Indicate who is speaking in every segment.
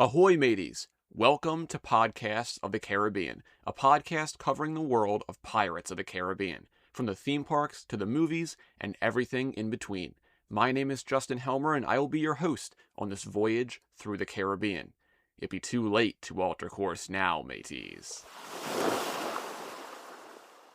Speaker 1: Ahoy, mateys! Welcome to Podcasts of the Caribbean, a podcast covering the world of Pirates of the Caribbean, from the theme parks to the movies and everything in between. My name is Justin Helmer, and I will be your host on this voyage through the Caribbean. It'd be too late to alter course now, mateys.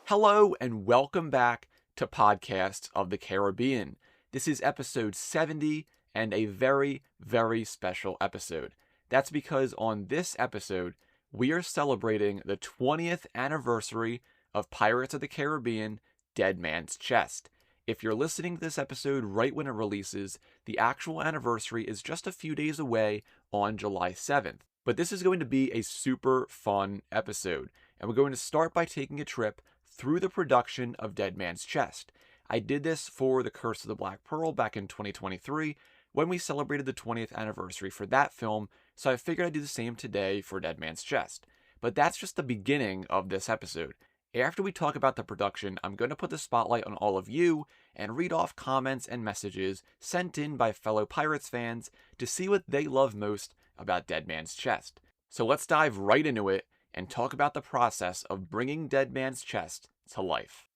Speaker 1: Hello, and welcome back to Podcasts of the Caribbean. This is episode 70, and a very, very special episode. That's because on this episode, we are celebrating the 20th anniversary of Pirates of the Caribbean: Dead Man's Chest. If you're listening to this episode right when it releases, the actual anniversary is just a few days away on July 7th. But this is going to be a super fun episode, and we're going to start by taking a trip through the production of Dead Man's Chest. I did this for The Curse of the Black Pearl back in 2023, when we celebrated the 20th anniversary for that film, so I figured I'd do the same today for Dead Man's Chest. But that's just the beginning of this episode. After we talk about the production, I'm going to put the spotlight on all of you and read off comments and messages sent in by fellow Pirates fans to see what they love most about Dead Man's Chest. So let's dive right into it and talk about the process of bringing Dead Man's Chest to life.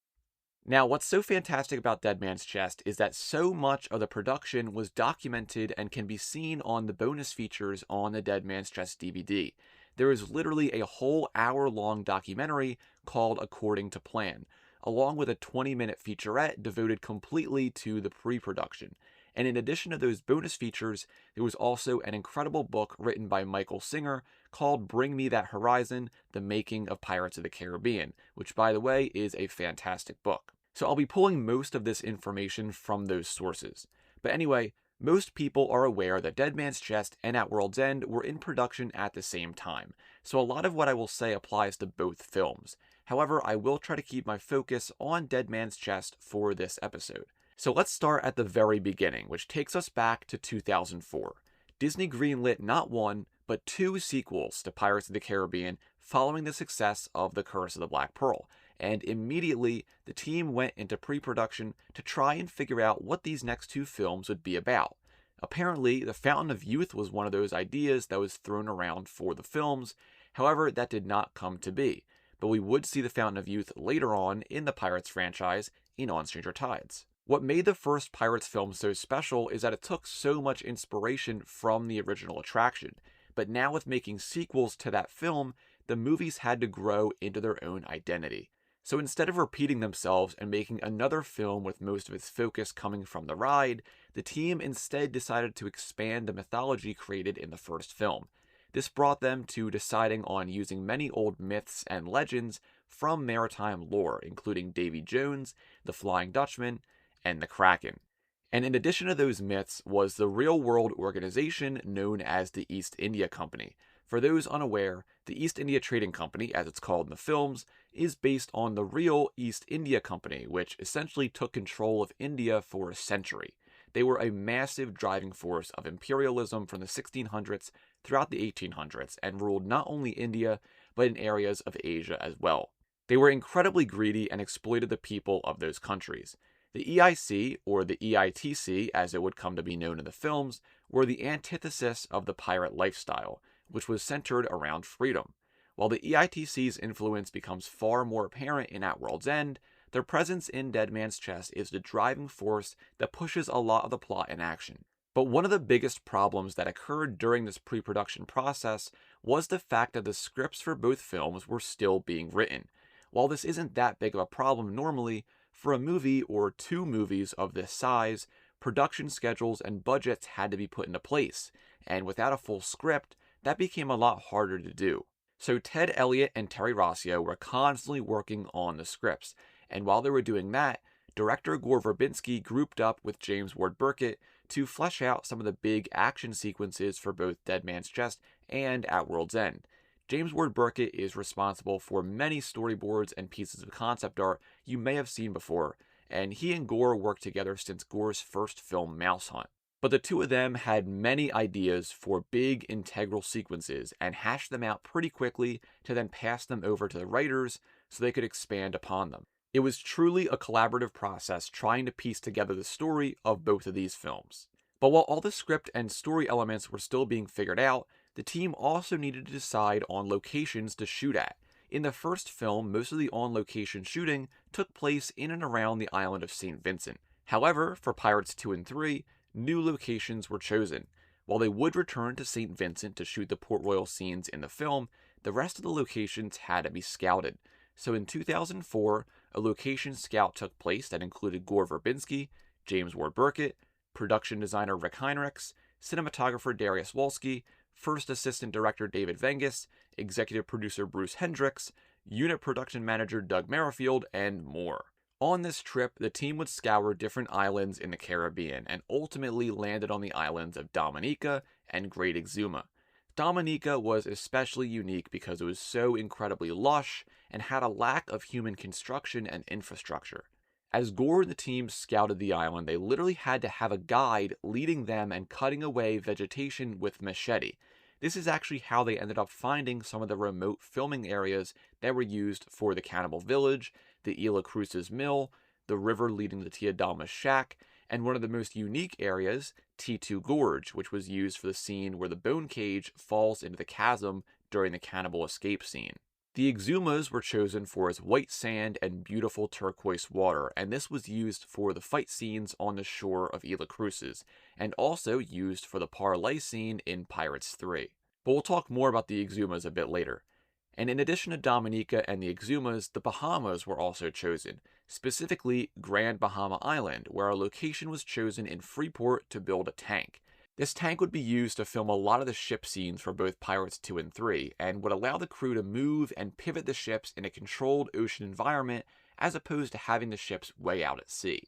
Speaker 1: Now, what's so fantastic about Dead Man's Chest is that so much of the production was documented and can be seen on the bonus features on the Dead Man's Chest DVD. There is literally a whole hour-long documentary called According to Plan, along with a 20-minute featurette devoted completely to the pre-production. And in addition to those bonus features, there was also an incredible book written by Michael Singer called Bring Me That Horizon: The Making of Pirates of the Caribbean, which, by the way, is a fantastic book. So I'll be pulling most of this information from those sources. But anyway, most people are aware that Dead Man's Chest and At World's End were in production at the same time, so a lot of what I will say applies to both films. However, I will try to keep my focus on Dead Man's Chest for this episode. So let's start at the very beginning, which takes us back to 2004. Disney greenlit not one, but two sequels to Pirates of the Caribbean following the success of The Curse of the Black Pearl, and immediately the team went into pre-production to try and figure out what these next two films would be about. Apparently, The Fountain of Youth was one of those ideas that was thrown around for the films. However, that did not come to be, but we would see The Fountain of Youth later on in the Pirates franchise in On Stranger Tides. What made the first Pirates film so special is that it took so much inspiration from the original attraction, but now with making sequels to that film, the movies had to grow into their own identity. So instead of repeating themselves and making another film with most of its focus coming from the ride, the team instead decided to expand the mythology created in the first film. This brought them to deciding on using many old myths and legends from maritime lore, including Davy Jones, the Flying Dutchman, and the Kraken. And in addition to those myths was the real-world organization known as the East India Company. For those unaware, the East India Trading Company, as it's called in the films, is based on the real East India Company, which essentially took control of India for a century. They were a massive driving force of imperialism from the 1600s throughout the 1800s and ruled not only India, but in areas of Asia as well. They were incredibly greedy and exploited the people of those countries. The EIC, or the EITC as it would come to be known in the films, were the antithesis of the pirate lifestyle, which was centered around freedom. While the EITC's influence becomes far more apparent in At World's End, their presence in Dead Man's Chest is the driving force that pushes a lot of the plot in action. But one of the biggest problems that occurred during this pre-production process was the fact that the scripts for both films were still being written. While this isn't that big of a problem normally, for a movie or two movies of this size, production schedules and budgets had to be put into place, and without a full script, that became a lot harder to do. So Ted Elliott and Terry Rossio were constantly working on the scripts, and while they were doing that, director Gore Verbinski grouped up with James Ward Burkett to flesh out some of the big action sequences for both Dead Man's Chest and At World's End. James Ward Burkett is responsible for many storyboards and pieces of concept art you may have seen before, and he and Gore worked together since Gore's first film Mouse Hunt. But the two of them had many ideas for big integral sequences and hashed them out pretty quickly to then pass them over to the writers so they could expand upon them. It was truly a collaborative process trying to piece together the story of both of these films. But while all the script and story elements were still being figured out, the team also needed to decide on locations to shoot at. In the first film, most of the on-location shooting took place in and around the island of St. Vincent. However, for Pirates 2 and 3, new locations were chosen. While they would return to St. Vincent to shoot the Port Royal scenes in the film, the rest of the locations had to be scouted. So in 2004, a location scout took place that included Gore Verbinski, James Ward Burkett, production designer Rick Heinrichs, cinematographer Darius Wolski, first assistant director David Vengus, executive producer Bruce Hendricks, unit production manager Doug Merrifield, and more. On this trip, the team would scour different islands in the Caribbean and ultimately landed on the islands of Dominica and Great Exuma. Dominica was especially unique because it was so incredibly lush and had a lack of human construction and infrastructure. As Gore and the team scouted the island, they literally had to have a guide leading them and cutting away vegetation with machete. This is actually how they ended up finding some of the remote filming areas that were used for the Cannibal Village, the Isla Cruces Mill, the river leading to Tia Dalma's shack, and one of the most unique areas, T2 Gorge, which was used for the scene where the bone cage falls into the chasm during the cannibal escape scene. The Exumas were chosen for its white sand and beautiful turquoise water, and this was used for the fight scenes on the shore of Isla Cruces, and also used for the parlay scene in Pirates 3. But we'll talk more about the Exumas a bit later. And in addition to Dominica and the Exumas, the Bahamas were also chosen, specifically Grand Bahama Island, where a location was chosen in Freeport to build a tank. This tank would be used to film a lot of the ship scenes for both Pirates 2 and 3, and would allow the crew to move and pivot the ships in a controlled ocean environment as opposed to having the ships way out at sea.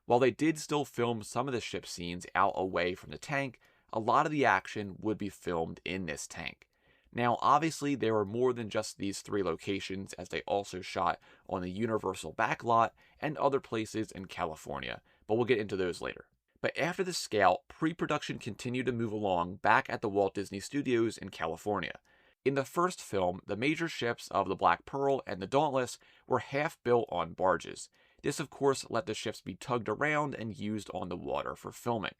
Speaker 1: While they did still film some of the ship scenes out away from the tank, a lot of the action would be filmed in this tank. Now, obviously, there were more than just these 3 locations, as they also shot on the Universal backlot and other places in California, but we'll get into those later. But after the scout, pre-production continued to move along back at the Walt Disney Studios in California. In the first film, the major ships of the Black Pearl and the Dauntless were half built on barges. This, of course, let the ships be tugged around and used on the water for filming.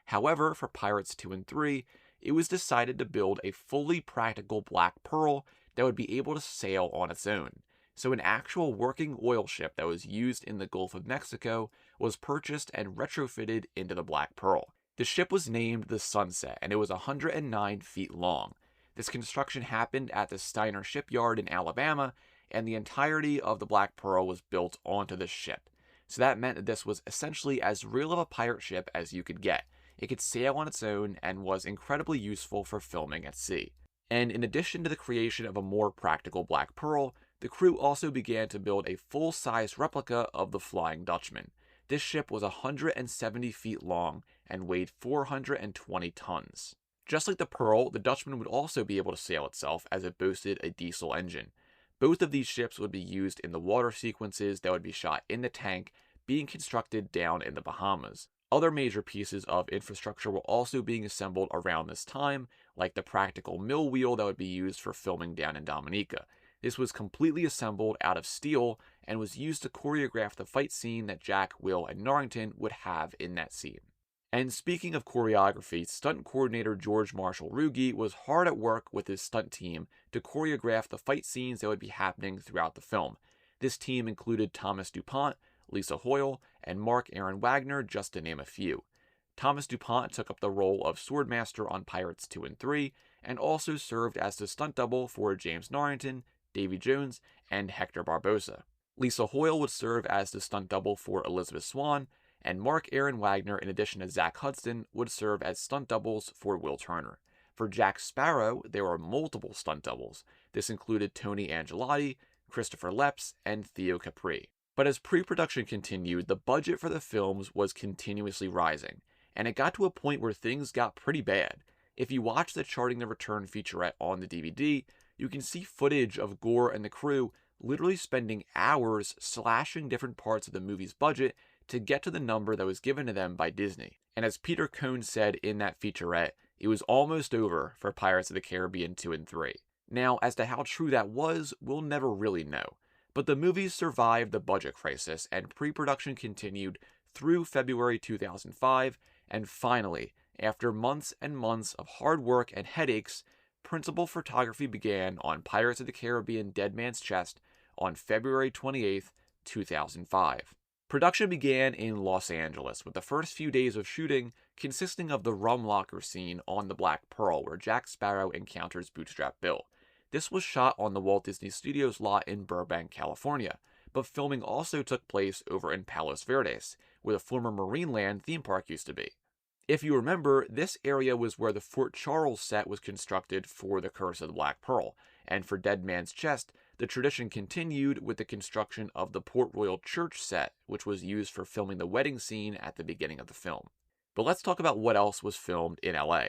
Speaker 1: However, for Pirates 2 and 3, it was decided to build a fully practical Black Pearl that would be able to sail on its own. So an actual working oil ship that was used in the Gulf of Mexico was purchased and retrofitted into the Black Pearl. The ship was named the Sunset, and it was 109 feet long. This construction happened at the Steiner Shipyard in Alabama, and the entirety of the Black Pearl was built onto this ship. So that meant that this was essentially as real of a pirate ship as you could get. It could sail on its own and was incredibly useful for filming at sea. And in addition to the creation of a more practical Black Pearl, the crew also began to build a full-size replica of the Flying Dutchman. This ship was 170 feet long and weighed 420 tons. Just like the Pearl, the Dutchman would also be able to sail itself as it boasted a diesel engine. Both of these ships would be used in the water sequences that would be shot in the tank being constructed down in the Bahamas. Other major pieces of infrastructure were also being assembled around this time, like the practical mill wheel that would be used for filming down in Dominica. This was completely assembled out of steel and was used to choreograph the fight scene that Jack, Will, and Norrington would have in that scene. And speaking of choreography, stunt coordinator George Marshall Ruge was hard at work with his stunt team to choreograph the fight scenes that would be happening throughout the film. This team included Thomas DuPont, Lisa Hoyle, and Mark Aaron Wagner, just to name a few. Thomas DuPont took up the role of Swordmaster on Pirates 2 and 3, and also served as the stunt double for James Norrington, Davy Jones, and Hector Barbosa. Lisa Hoyle would serve as the stunt double for Elizabeth Swann, and Mark Aaron Wagner, in addition to Zach Hudson, would serve as stunt doubles for Will Turner. For Jack Sparrow, there were multiple stunt doubles. This included Tony Angelotti, Christopher Lepps, and Theo Capri. But as pre-production continued, the budget for the films was continuously rising, and it got to a point where things got pretty bad. If you watch the Charting the Return featurette on the DVD, you can see footage of Gore and the crew literally spending hours slashing different parts of the movie's budget to get to the number that was given to them by Disney. And as Peter Cohn said in that featurette, it was almost over for Pirates of the Caribbean 2 and 3. Now, as to how true that was, we'll never really know. But the movies survived the budget crisis, and pre-production continued through February 2005, and finally, after months and months of hard work and headaches, principal photography began on Pirates of the Caribbean Dead Man's Chest on February 28, 2005. Production began in Los Angeles, with the first few days of shooting consisting of the rum locker scene on the Black Pearl, where Jack Sparrow encounters Bootstrap Bill. This was shot on the Walt Disney Studios lot in Burbank, California, but filming also took place over in Palos Verdes, where the former Marineland theme park used to be. If you remember, this area was where the Fort Charles set was constructed for The Curse of the Black Pearl, and for Dead Man's Chest, the tradition continued with the construction of the Port Royal Church set, which was used for filming the wedding scene at the beginning of the film. But let's talk about what else was filmed in LA.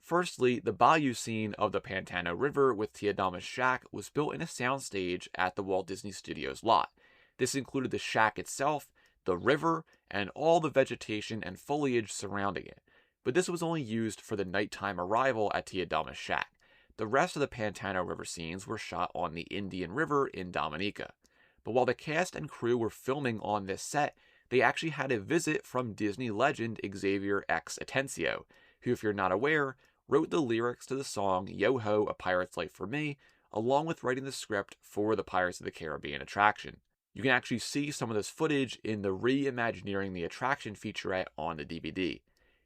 Speaker 1: Firstly, the bayou scene of the Pantano River with Tiadama's shack was built in a soundstage at the Walt Disney Studios lot. This included the shack itself, the river, and all the vegetation and foliage surrounding it. But this was only used for the nighttime arrival at Tiadama's shack. The rest of the Pantano River scenes were shot on the Indian River in Dominica. But while the cast and crew were filming on this set, they actually had a visit from Disney legend Xavier X Atencio, who, if you're not aware, wrote the lyrics to the song Yo-Ho, A Pirate's Life for Me, along with writing the script for the Pirates of the Caribbean attraction. You can actually see some of this footage in the Reimagineering the Attraction featurette on the DVD.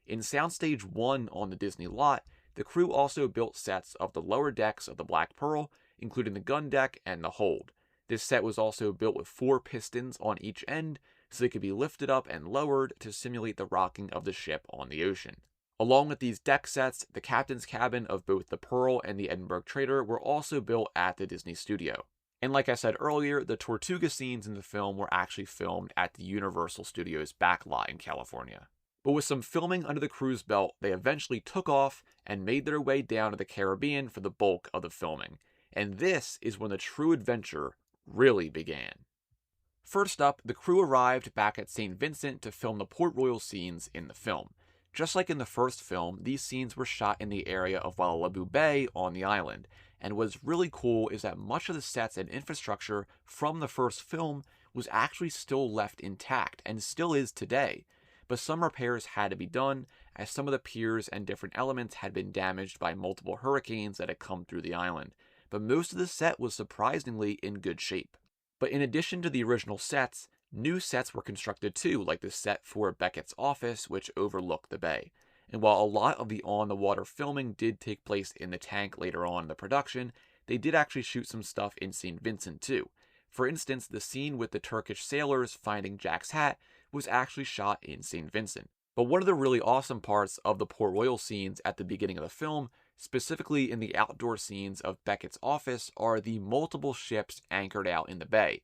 Speaker 1: In Soundstage 1 on the Disney lot, the crew also built sets of the lower decks of the Black Pearl, including the gun deck and the hold. This set was also built with 4 pistons on each end, so they could be lifted up and lowered to simulate the rocking of the ship on the ocean. Along with these deck sets, the captain's cabin of both the Pearl and the Edinburgh Trader were also built at the Disney studio. And like I said earlier, the Tortuga scenes in the film were actually filmed at the Universal Studios backlot in California. But with some filming under the crew's belt, they eventually took off and made their way down to the Caribbean for the bulk of the filming. And this is when the true adventure really began. First up, the crew arrived back at St. Vincent to film the Port Royal scenes in the film. Just like in the first film, these scenes were shot in the area of Wailalabu Bay on the island. And what's really cool is that much of the sets and infrastructure from the first film was actually still left intact, and still is today. But some repairs had to be done, as some of the piers and different elements had been damaged by multiple hurricanes that had come through the island. But most of the set was surprisingly in good shape. But in addition to the original sets, new sets were constructed too, like the set for Beckett's office, which overlooked the bay. And while a lot of the on-the-water filming did take place in the tank later on in the production, they did actually shoot some stuff in St. Vincent too. For instance, the scene with the Turkish sailors finding Jack's hat was actually shot in St. Vincent. But one of the really awesome parts of the Port Royal scenes at the beginning of the film, specifically in the outdoor scenes of Beckett's office, are the multiple ships anchored out in the bay.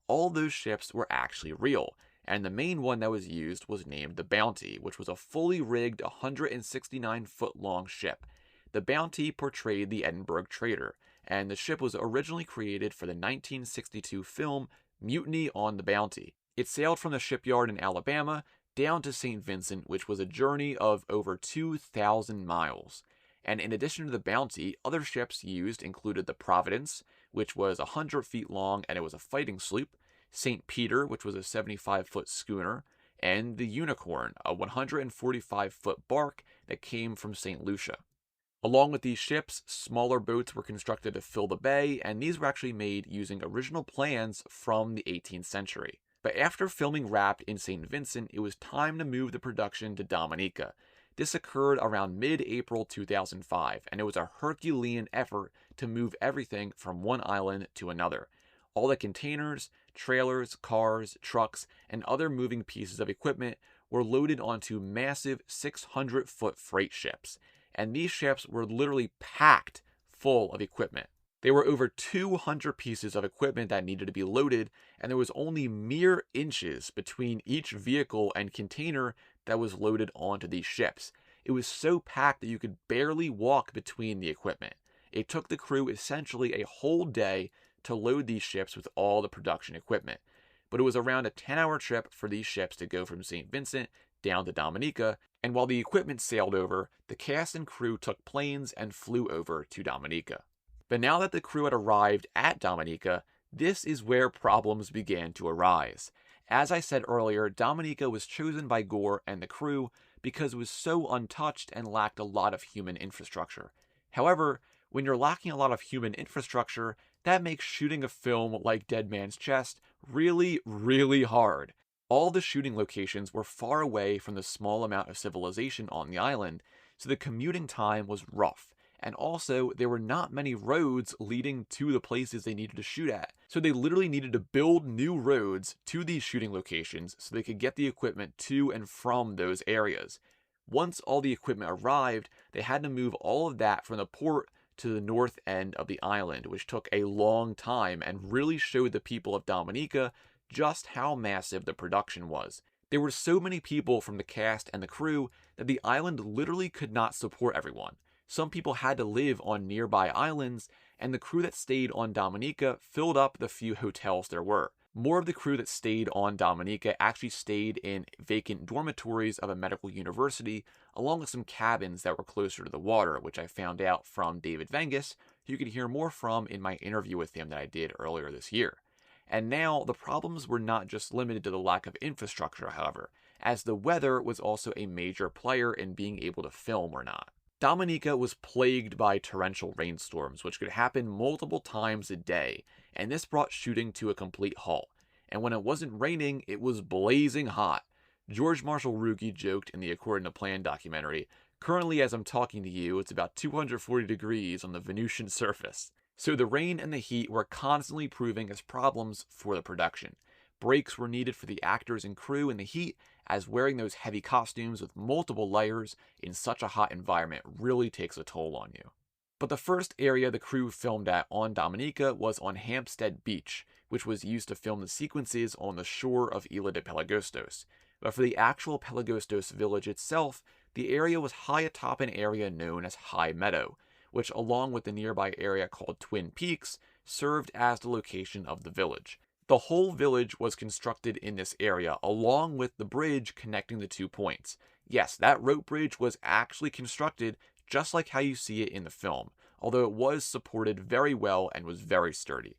Speaker 1: All those ships were actually real, and the main one that was used was named the Bounty, which was a fully rigged 169-foot-long ship. The Bounty portrayed the Edinburgh Trader, and the ship was originally created for the 1962 film Mutiny on the Bounty. It sailed from the shipyard in Alabama down to St. Vincent, which was a journey of over 2,000 miles. And in addition to the Bounty, other ships used included the Providence, which was 100 feet long and it was a fighting sloop, St. Peter, which was a 75-foot schooner, and the Unicorn, a 145-foot bark that came from St. Lucia. Along with these ships, smaller boats were constructed to fill the bay, and these were actually made using original plans from the 18th century. But after filming wrapped in St. Vincent, it was time to move the production to Dominica. This occurred around mid-April 2005, and it was a Herculean effort to move everything from one island to another. All the containers, trailers, cars, trucks, and other moving pieces of equipment were loaded onto massive 600-foot freight ships, and these ships were literally packed full of equipment. There were over 200 pieces of equipment that needed to be loaded, and there was only mere inches between each vehicle and container that was loaded onto these ships. It was so packed that you could barely walk between the equipment. It took the crew essentially a whole day to load these ships with all the production equipment. But it was around a 10-hour trip for these ships to go from St. Vincent down to Dominica, and while the equipment sailed over, the cast and crew took planes and flew over to Dominica. But now that the crew had arrived at Dominica, this is where problems began to arise. As I said earlier, Dominica was chosen by Gore and the crew because it was so untouched and lacked a lot of human infrastructure. However, When you're lacking a lot of human infrastructure, that makes shooting a film like Dead Man's Chest really, really hard. All the shooting locations were far away from the small amount of civilization on the island, so the commuting time was rough. And also, there were not many roads leading to the places they needed to shoot at. So they literally needed to build new roads to these shooting locations so they could get the equipment to and from those areas. Once all the equipment arrived, they had to move all of that from the port to the north end of the island, which took a long time and really showed the people of Dominica just how massive the production was. There were so many people from the cast and the crew that the island literally could not support everyone. Some people had to live on nearby islands, and the crew that stayed on Dominica filled up the few hotels there were. More of the crew that stayed on Dominica actually stayed in vacant dormitories of a medical university, along with some cabins that were closer to the water, which I found out from David Vengus, who you can hear more from in my interview with him that I did earlier this year. And now, the problems were not just limited to the lack of infrastructure, however, as the weather was also a major player in being able to film or not. Dominica was plagued by torrential rainstorms, which could happen multiple times a day, and this brought shooting to a complete halt. And when it wasn't raining, it was blazing hot. George Marshall Rookie joked in the According to Plan documentary, "Currently, as I'm talking to you, it's about 240 degrees on the Venusian surface." So the rain and the heat were constantly proving as problems for the production. Breaks were needed for the actors and crew in the heat, as wearing those heavy costumes with multiple layers in such a hot environment really takes a toll on you. But the first area the crew filmed at on Dominica was on Hampstead Beach, which was used to film the sequences on the shore of Isla de Pelagostos. But for the actual Pelagostos village itself, the area was high atop an area known as High Meadow, which along with the nearby area called Twin Peaks, served as the location of the village. The whole village was constructed in this area, along with the bridge connecting the 2 points. Yes, that rope bridge was actually constructed just like how you see it in the film, although it was supported very well and was very sturdy.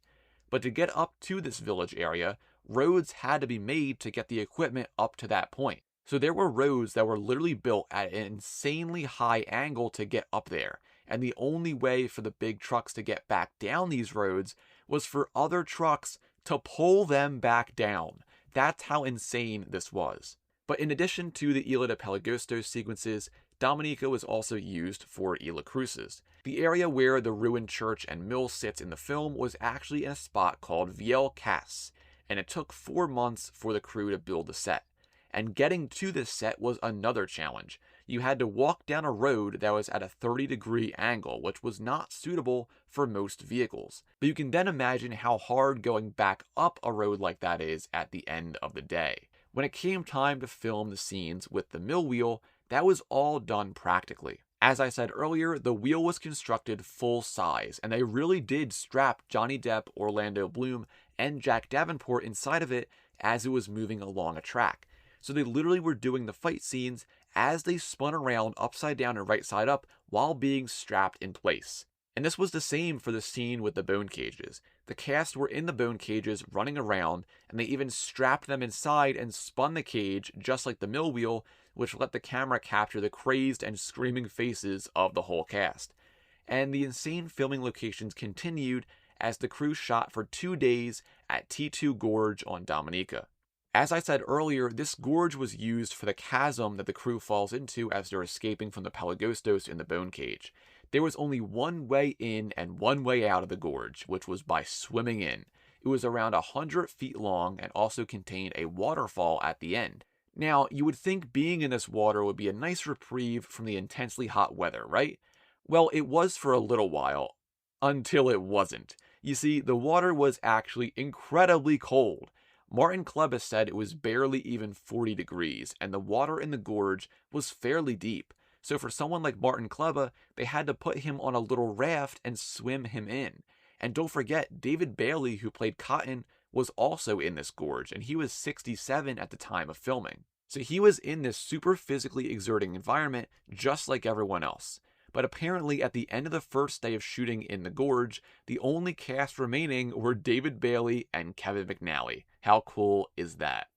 Speaker 1: But to get up to this village area, roads had to be made to get the equipment up to that point. So there were roads that were literally built at an insanely high angle to get up there, and the only way for the big trucks to get back down these roads was for other trucks to pull them back down. That's how insane this was. But in addition to the Isla de Pelagostos sequences, Dominica was also used for Isla Cruces. The area where the ruined church and mill sits in the film was actually in a spot called Viel Cas, and it took 4 months for the crew to build the set. And getting to this set was another challenge. You had to walk down a road that was at a 30-degree angle, which was not suitable for most vehicles. But you can then imagine how hard going back up a road like that is at the end of the day. When it came time to film the scenes with the mill wheel, that was all done practically. As I said earlier, the wheel was constructed full size, and they really did strap Johnny Depp, Orlando Bloom, and Jack Davenport inside of it as it was moving along a track. So they literally were doing the fight scenes as they spun around upside down and right side up while being strapped in place. And this was the same for the scene with the bone cages. The cast were in the bone cages running around, and they even strapped them inside and spun the cage just like the mill wheel, which let the camera capture the crazed and screaming faces of the whole cast. And the insane filming locations continued as the crew shot for 2 days at T2 Gorge on Dominica. As I said earlier, this gorge was used for the chasm that the crew falls into as they're escaping from the Pelagostos in the bone cage. There was only one way in and one way out of the gorge, which was by swimming in. It was around 100 feet long and also contained a waterfall at the end. Now, you would think being in this water would be a nice reprieve from the intensely hot weather, right? Well, it was for a little while, until it wasn't. You see, the water was actually incredibly cold. Martin Klebba said it was barely even 40 degrees, and the water in the gorge was fairly deep. So for someone like Martin Klebba, they had to put him on a little raft and swim him in. And don't forget, David Bailey, who played Cotton, was also in this gorge, and he was 67 at the time of filming. So he was in this super physically exerting environment just like everyone else. But apparently at the end of the first day of shooting in the gorge, the only cast remaining were David Bailey and Kevin McNally. How cool is that?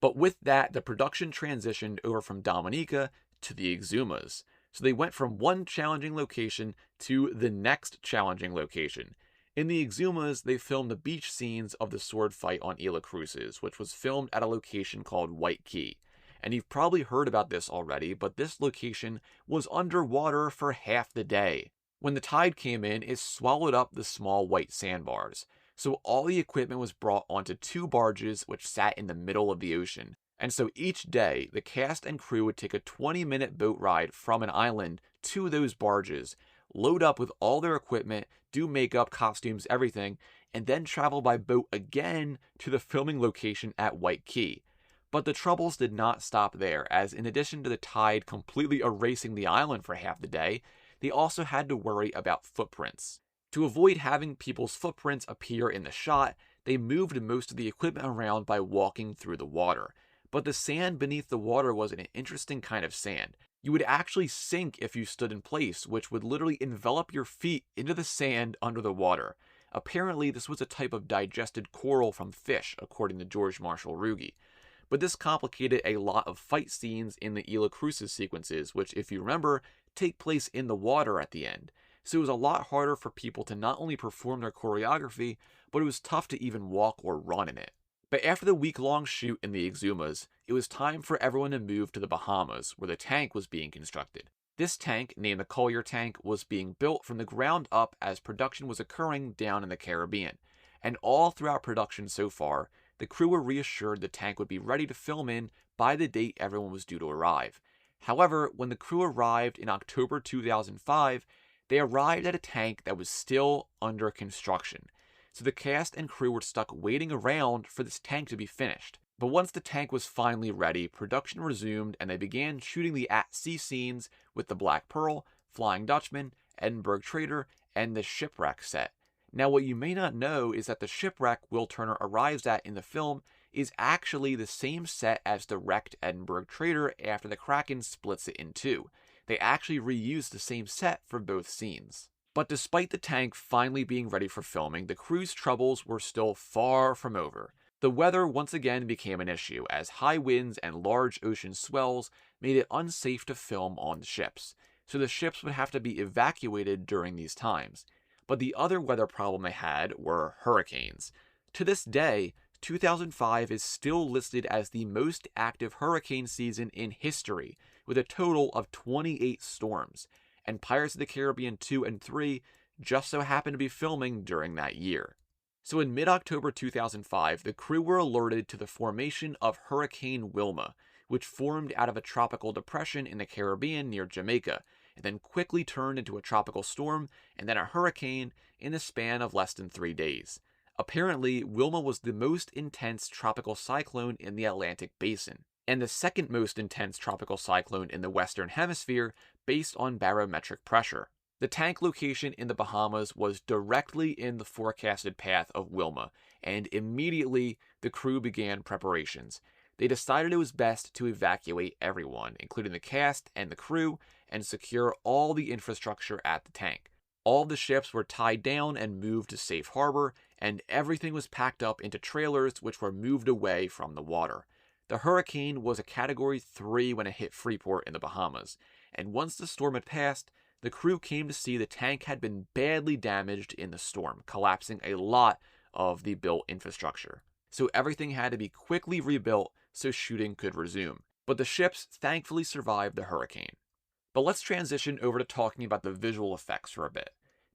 Speaker 1: But with that, the production transitioned over from Dominica to the Exumas. So they went from one challenging location to the next challenging location. In the Exumas, they filmed the beach scenes of the sword fight on Isla Cruces, which was filmed at a location called White Key. And you've probably heard about this already, but this location was underwater for half the day. When the tide came in, it swallowed up the small white sandbars. So all the equipment was brought onto two barges which sat in the middle of the ocean. And so each day, the cast and crew would take a 20-minute boat ride from an island to those barges, load up with all their equipment, do makeup, costumes, everything, and then travel by boat again to the filming location at White Key. But the troubles did not stop there, as in addition to the tide completely erasing the island for half the day, they also had to worry about footprints. To avoid having people's footprints appear in the shot, they moved most of the equipment around by walking through the water. But the sand beneath the water was an interesting kind of sand. You would actually sink if you stood in place, which would literally envelop your feet into the sand under the water. Apparently, this was a type of digested coral from fish, according to George Marshall Ruge. But this complicated a lot of fight scenes in the Isla Cruces sequences, which, if you remember, take place in the water at the end. So it was a lot harder for people to not only perform their choreography, but it was tough to even walk or run in it. But after the week-long shoot in the Exumas, it was time for everyone to move to the Bahamas, where the tank was being constructed. This tank, named the Collier Tank, was being built from the ground up as production was occurring down in the Caribbean. And all throughout production so far, the crew were reassured the tank would be ready to film in by the date everyone was due to arrive. However, when the crew arrived in October 2005, they arrived at a tank that was still under construction. So the cast and crew were stuck waiting around for this tank to be finished. But once the tank was finally ready, production resumed and they began shooting the at-sea scenes with the Black Pearl, Flying Dutchman, Edinburgh Trader, and the shipwreck set. Now what you may not know is that the shipwreck Will Turner arrives at in the film is actually the same set as the wrecked Edinburgh Trader after the Kraken splits it in two. They actually reused the same set for both scenes. But despite the tank finally being ready for filming, the crew's troubles were still far from over. The weather once again became an issue, as high winds and large ocean swells made it unsafe to film on the ships, so the ships would have to be evacuated during these times. But the other weather problem they had were hurricanes. To this day, 2005 is still listed as the most active hurricane season in history, with a total of 28 storms. And Pirates of the Caribbean 2 and 3 just so happened to be filming during that year. So in mid-October 2005, the crew were alerted to the formation of Hurricane Wilma, which formed out of a tropical depression in the Caribbean near Jamaica, and then quickly turned into a tropical storm and then a hurricane in the span of less than 3 days. Apparently, Wilma was the most intense tropical cyclone in the Atlantic Basin, and the second most intense tropical cyclone in the Western Hemisphere based on barometric pressure. The tank location in the Bahamas was directly in the forecasted path of Wilma, and immediately the crew began preparations. They decided it was best to evacuate everyone, including the cast and the crew, and secure all the infrastructure at the tank. All the ships were tied down and moved to safe harbor, and everything was packed up into trailers which were moved away from the water. The hurricane was a Category 3 when it hit Freeport in the Bahamas, and once the storm had passed, the crew came to see the tank had been badly damaged in the storm, collapsing a lot of the built infrastructure. So everything had to be quickly rebuilt so shooting could resume. But the ships thankfully survived the hurricane. But let's transition over to talking about the visual effects for a bit.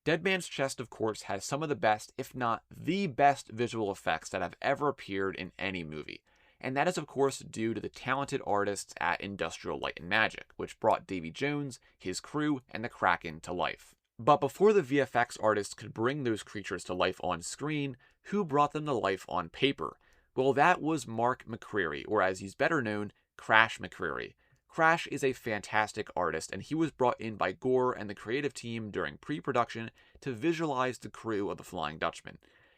Speaker 1: Dead Man's Chest, of course, has some of the best, if not the best, visual effects that have ever appeared in any movie. And that is of course due to the talented artists at Industrial Light and Magic, which brought Davy Jones, his crew, and the Kraken to life. But before the VFX artists could bring those creatures to life on screen, who brought them to life on paper? Well, that was Mark McCreary, or as he's better known, Crash McCreary. Crash is a fantastic artist, and he was brought in by Gore and the creative team during pre-production to visualize the crew of the Flying Dutchman.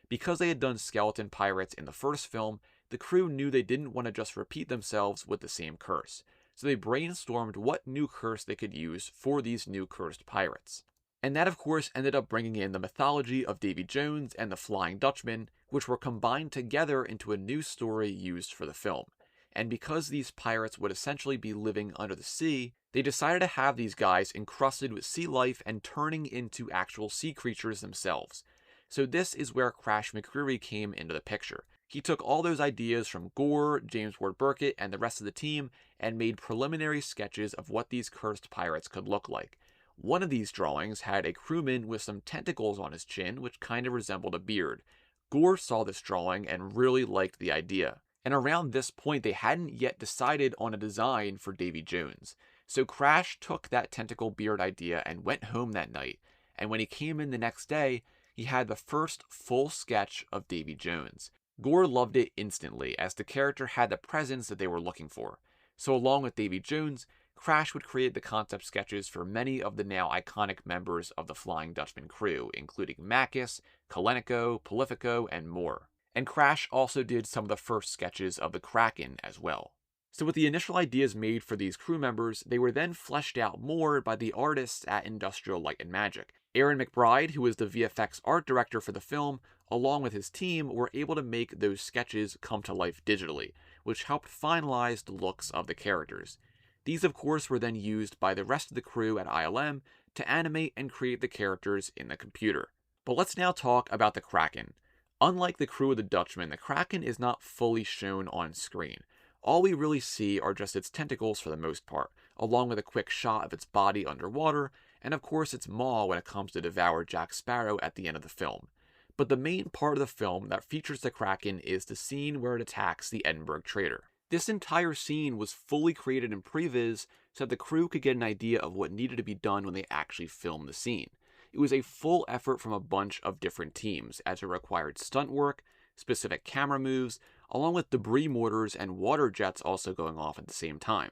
Speaker 1: Because they had done Skeleton Pirates in the first film, the crew knew they didn't want to just repeat themselves with the same curse, so they brainstormed what new curse they could use for these new cursed pirates. And that of course ended up bringing in the mythology of Davy Jones and the Flying Dutchman, which were combined together into a new story used for the film. And because these pirates would essentially be living under the sea, They decided to have these guys encrusted with sea life and turning into actual sea creatures themselves. So this is where Crash McCreary came into the picture. He took all those ideas from Gore, James Ward Burkett, and the rest of the team and made preliminary sketches of what these cursed pirates could look like. One of these drawings had a crewman with some tentacles on his chin, which kind of resembled a beard. Gore saw this drawing and really liked the idea. And around this point, they hadn't yet decided on a design for Davy Jones. So Crash took that tentacle beard idea and went home that night. And when he came in the next day, he had the first full sketch of Davy Jones. Gore loved it instantly, as the character had the presence that they were looking for. So along with Davy Jones, Crash would create the concept sketches for many of the now iconic members of the Flying Dutchman crew, including Makis, Kalenico, Polifico, and more. And Crash also did some of the first sketches of the Kraken as well. So with the initial ideas made for these crew members, they were then fleshed out more by the artists at Industrial Light and Magic. Aaron McBride, who was the VFX art director for the film, along with his team, were able to make those sketches come to life digitally, which helped finalize the looks of the characters. These, of course, were then used by the rest of the crew at ILM to animate and create the characters in the computer. But let's now talk about the Kraken. Unlike the crew of the Dutchman, the Kraken is not fully shown on screen. All we really see are just its tentacles for the most part, along with a quick shot of its body underwater, and of course its maw when it comes to devour Jack Sparrow at the end of the film. But the main part of the film that features the Kraken is the scene where it attacks the Edinburgh Trader. This entire scene was fully created in previs so that the crew could get an idea of what needed to be done when they actually filmed the scene. It was a full effort from a bunch of different teams, as it required stunt work, specific camera moves, along with debris mortars and water jets also going off at the same time.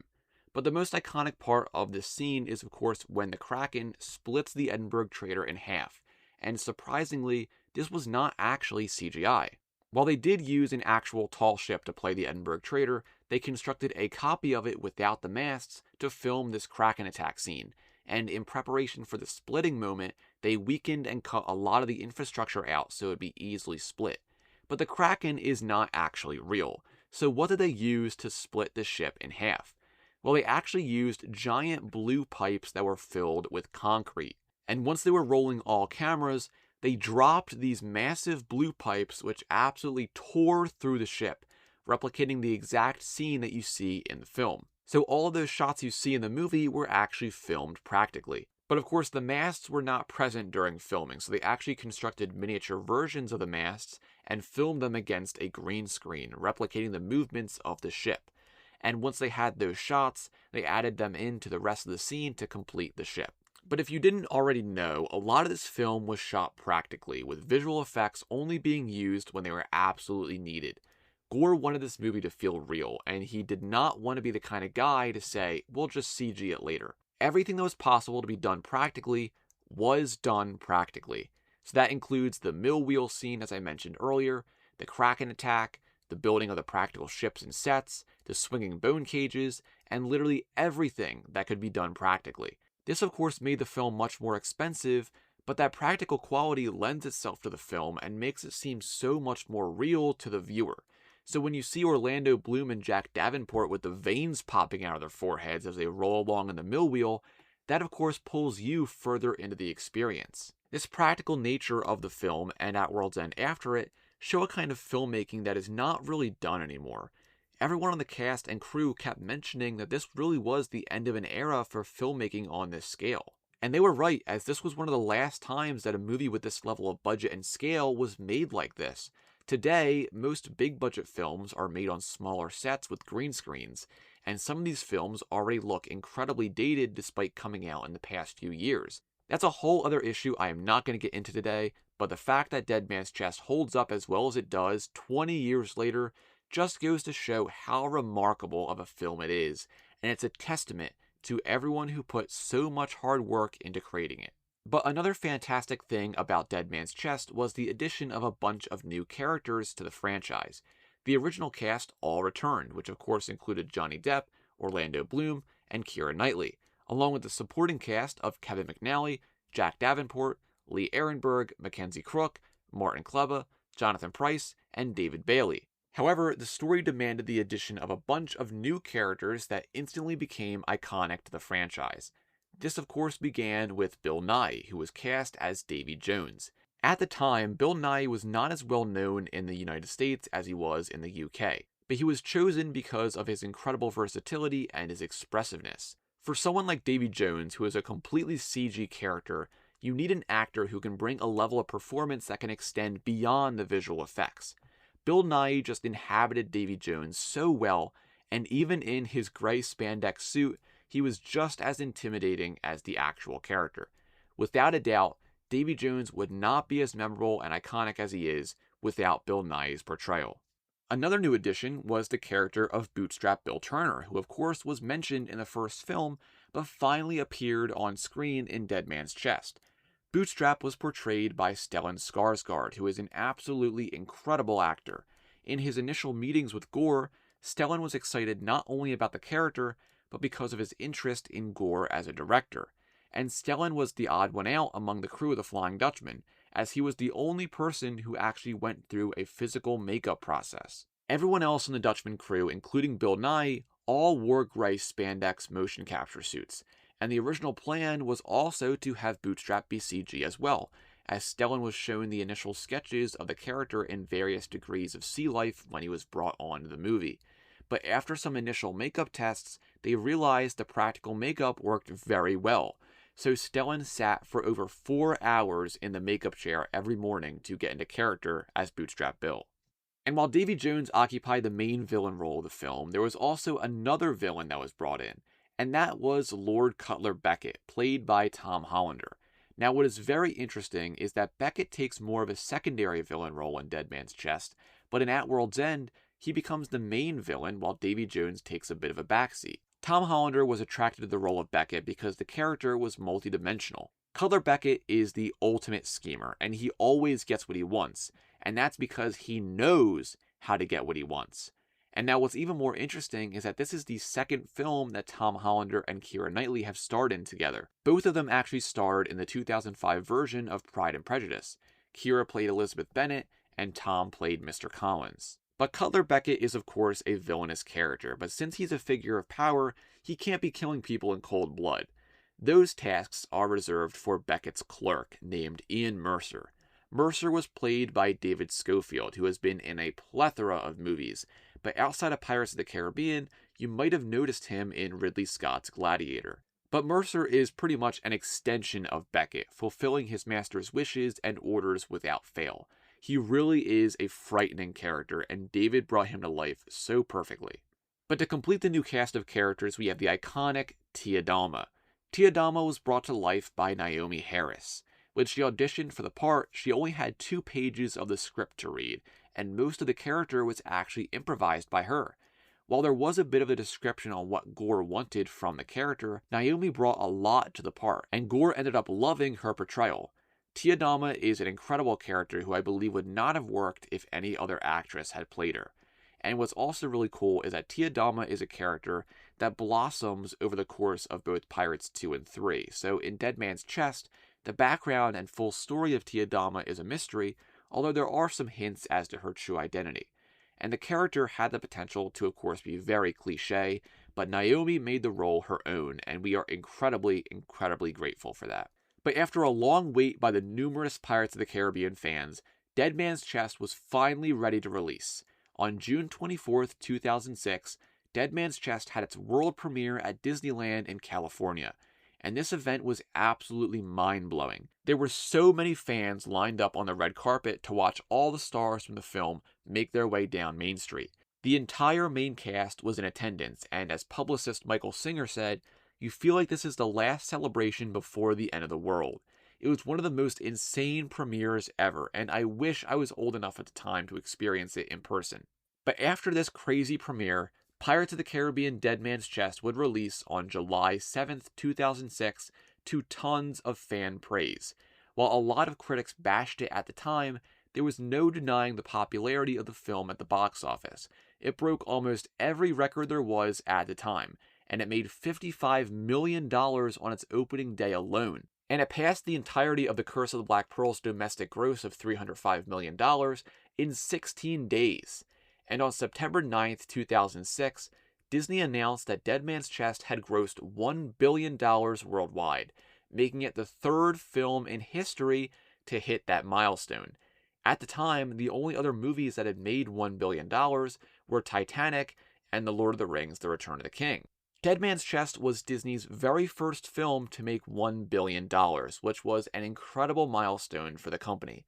Speaker 1: But the most iconic part of this scene is, of course, when the Kraken splits the Edinburgh Trader in half, and surprisingly, this was not actually CGI. While they did use an actual tall ship to play the Edinburgh Trader, they constructed a copy of it without the masts to film this Kraken attack scene, and in preparation for the splitting moment, they weakened and cut a lot of the infrastructure out so it would be easily split. But the Kraken is not actually real, so what did they use to split the ship in half? Well, they actually used giant blue pipes that were filled with concrete. And once they were rolling all cameras, they dropped these massive blue pipes which absolutely tore through the ship, replicating the exact scene that you see in the film. So all of those shots you see in the movie were actually filmed practically. But of course the masts were not present during filming, so they actually constructed miniature versions of the masts and filmed them against a green screen, replicating the movements of the ship. And once they had those shots, they added them into the rest of the scene to complete the ship. But if you didn't already know, a lot of this film was shot practically, with visual effects only being used when they were absolutely needed. Gore wanted this movie to feel real, and he did not want to be the kind of guy to say, we'll just CG it later. Everything that was possible to be done practically was done practically. So that includes the mill wheel scene, as I mentioned earlier, the Kraken attack, the building of the practical ships and sets, the swinging bone cages, and literally everything that could be done practically. This, of course, made the film much more expensive, but that practical quality lends itself to the film and makes it seem so much more real to the viewer. So when you see Orlando Bloom and Jack Davenport with the veins popping out of their foreheads as they roll along in the mill wheel, that of course pulls you further into the experience. This practical nature of the film, and At World's End after it, show a kind of filmmaking that is not really done anymore. Everyone on the cast and crew kept mentioning that this really was the end of an era for filmmaking on this scale. And they were right, as this was one of the last times that a movie with this level of budget and scale was made like this. Today, most big budget films are made on smaller sets with green screens, and some of these films already look incredibly dated despite coming out in the past few years. That's a whole other issue I am not going to get into today, but the fact that Dead Man's Chest holds up as well as it does 20 years later just goes to show how remarkable of a film it is, and it's a testament to everyone who put so much hard work into creating it. But another fantastic thing about Dead Man's Chest was the addition of a bunch of new characters to the franchise. The original cast all returned, which of course included Johnny Depp, Orlando Bloom, and Keira Knightley, along with the supporting cast of Kevin McNally, Jack Davenport, Lee Ehrenberg, Mackenzie Crook, Martin Kleba, Jonathan Pryce, and David Bailey. However, the story demanded the addition of a bunch of new characters that instantly became iconic to the franchise. This, of course, began with Bill Nighy, who was cast as Davy Jones. At the time, Bill Nighy was not as well known in the United States as he was in the UK, but he was chosen because of his incredible versatility and his expressiveness. For someone like Davy Jones, who is a completely CG character, you need an actor who can bring a level of performance that can extend beyond the visual effects. Bill Nighy just inhabited Davy Jones so well, and even in his gray spandex suit, he was just as intimidating as the actual character. Without a doubt, Davy Jones would not be as memorable and iconic as he is without Bill Nighy's portrayal. Another new addition was the character of Bootstrap Bill Turner, who of course was mentioned in the first film, but finally appeared on screen in Dead Man's Chest. Bootstrap was portrayed by Stellan Skarsgård, who is an absolutely incredible actor. In his initial meetings with Gore, Stellan was excited not only about the character, but because of his interest in Gore as a director. And Stellan was the odd one out among the crew of the Flying Dutchman, as he was the only person who actually went through a physical makeup process. Everyone else in the Dutchman crew, including Bill Nighy, all wore gray spandex motion capture suits, and the original plan was also to have Bootstrap be CG as well, as Stellan was shown the initial sketches of the character in various degrees of sea life when he was brought onto the movie. But after some initial makeup tests, they realized the practical makeup worked very well, so Stellan sat for over 4 hours in the makeup chair every morning to get into character as Bootstrap Bill. And while Davy Jones occupied the main villain role of the film, there was also another villain that was brought in, and that was Lord Cutler Beckett, played by Tom Hollander. Now, what is very interesting is that Beckett takes more of a secondary villain role in Dead Man's Chest, but in At World's End, he becomes the main villain while Davy Jones takes a bit of a backseat. Tom Hollander was attracted to the role of Beckett because the character was multidimensional. Cutler Beckett is the ultimate schemer, and he always gets what he wants, and that's because he knows how to get what he wants. And now what's even more interesting is that this is the second film that Tom Hollander and Keira Knightley have starred in together. Both of them actually starred in the 2005 version of Pride and Prejudice. Keira played Elizabeth Bennet, and Tom played Mr. Collins. But Cutler Beckett is of course a villainous character, but since he's a figure of power, he can't be killing people in cold blood. Those tasks are reserved for Beckett's clerk, named Ian Mercer. Mercer was played by David Schofield, who has been in a plethora of movies, but outside of Pirates of the Caribbean, you might have noticed him in Ridley Scott's Gladiator. But Mercer is pretty much an extension of Beckett, fulfilling his master's wishes and orders without fail. He really is a frightening character, and David brought him to life so perfectly. But to complete the new cast of characters, we have the iconic Tia Dalma. Tia Dalma was brought to life by Naomi Harris. When she auditioned for the part, she only had 2 pages of the script to read, and most of the character was actually improvised by her. While there was a bit of a description on what Gore wanted from the character, Naomi brought a lot to the part, and Gore ended up loving her portrayal. Tia Dalma is an incredible character who I believe would not have worked if any other actress had played her. And what's also really cool is that Tia Dalma is a character that blossoms over the course of both Pirates 2 and 3. So in Dead Man's Chest, the background and full story of Tia Dalma is a mystery, although there are some hints as to her true identity. And the character had the potential to of course be very cliche, but Naomi made the role her own, and we are incredibly, incredibly grateful for that. But after a long wait by the numerous Pirates of the Caribbean fans, Dead Man's Chest was finally ready to release. On June 24th, 2006, Dead Man's Chest had its world premiere at Disneyland in California, and this event was absolutely mind-blowing. There were so many fans lined up on the red carpet to watch all the stars from the film make their way down Main Street. The entire main cast was in attendance, and as publicist Michael Singer said, "You feel like this is the last celebration before the end of the world." It was one of the most insane premieres ever, and I wish I was old enough at the time to experience it in person. But after this crazy premiere, Pirates of the Caribbean Dead Man's Chest would release on July 7th, 2006, to tons of fan praise. While a lot of critics bashed it at the time, there was no denying the popularity of the film at the box office. It broke almost every record there was at the time, and it made $55 million on its opening day alone. And it passed the entirety of The Curse of the Black Pearl's domestic gross of $305 million in 16 days. And on September 9th, 2006, Disney announced that Dead Man's Chest had grossed $1 billion worldwide, making it the third film in history to hit that milestone. At the time, the only other movies that had made $1 billion were Titanic and The Lord of the Rings: The Return of the King. Dead Man's Chest was Disney's very first film to make $1 billion, which was an incredible milestone for the company.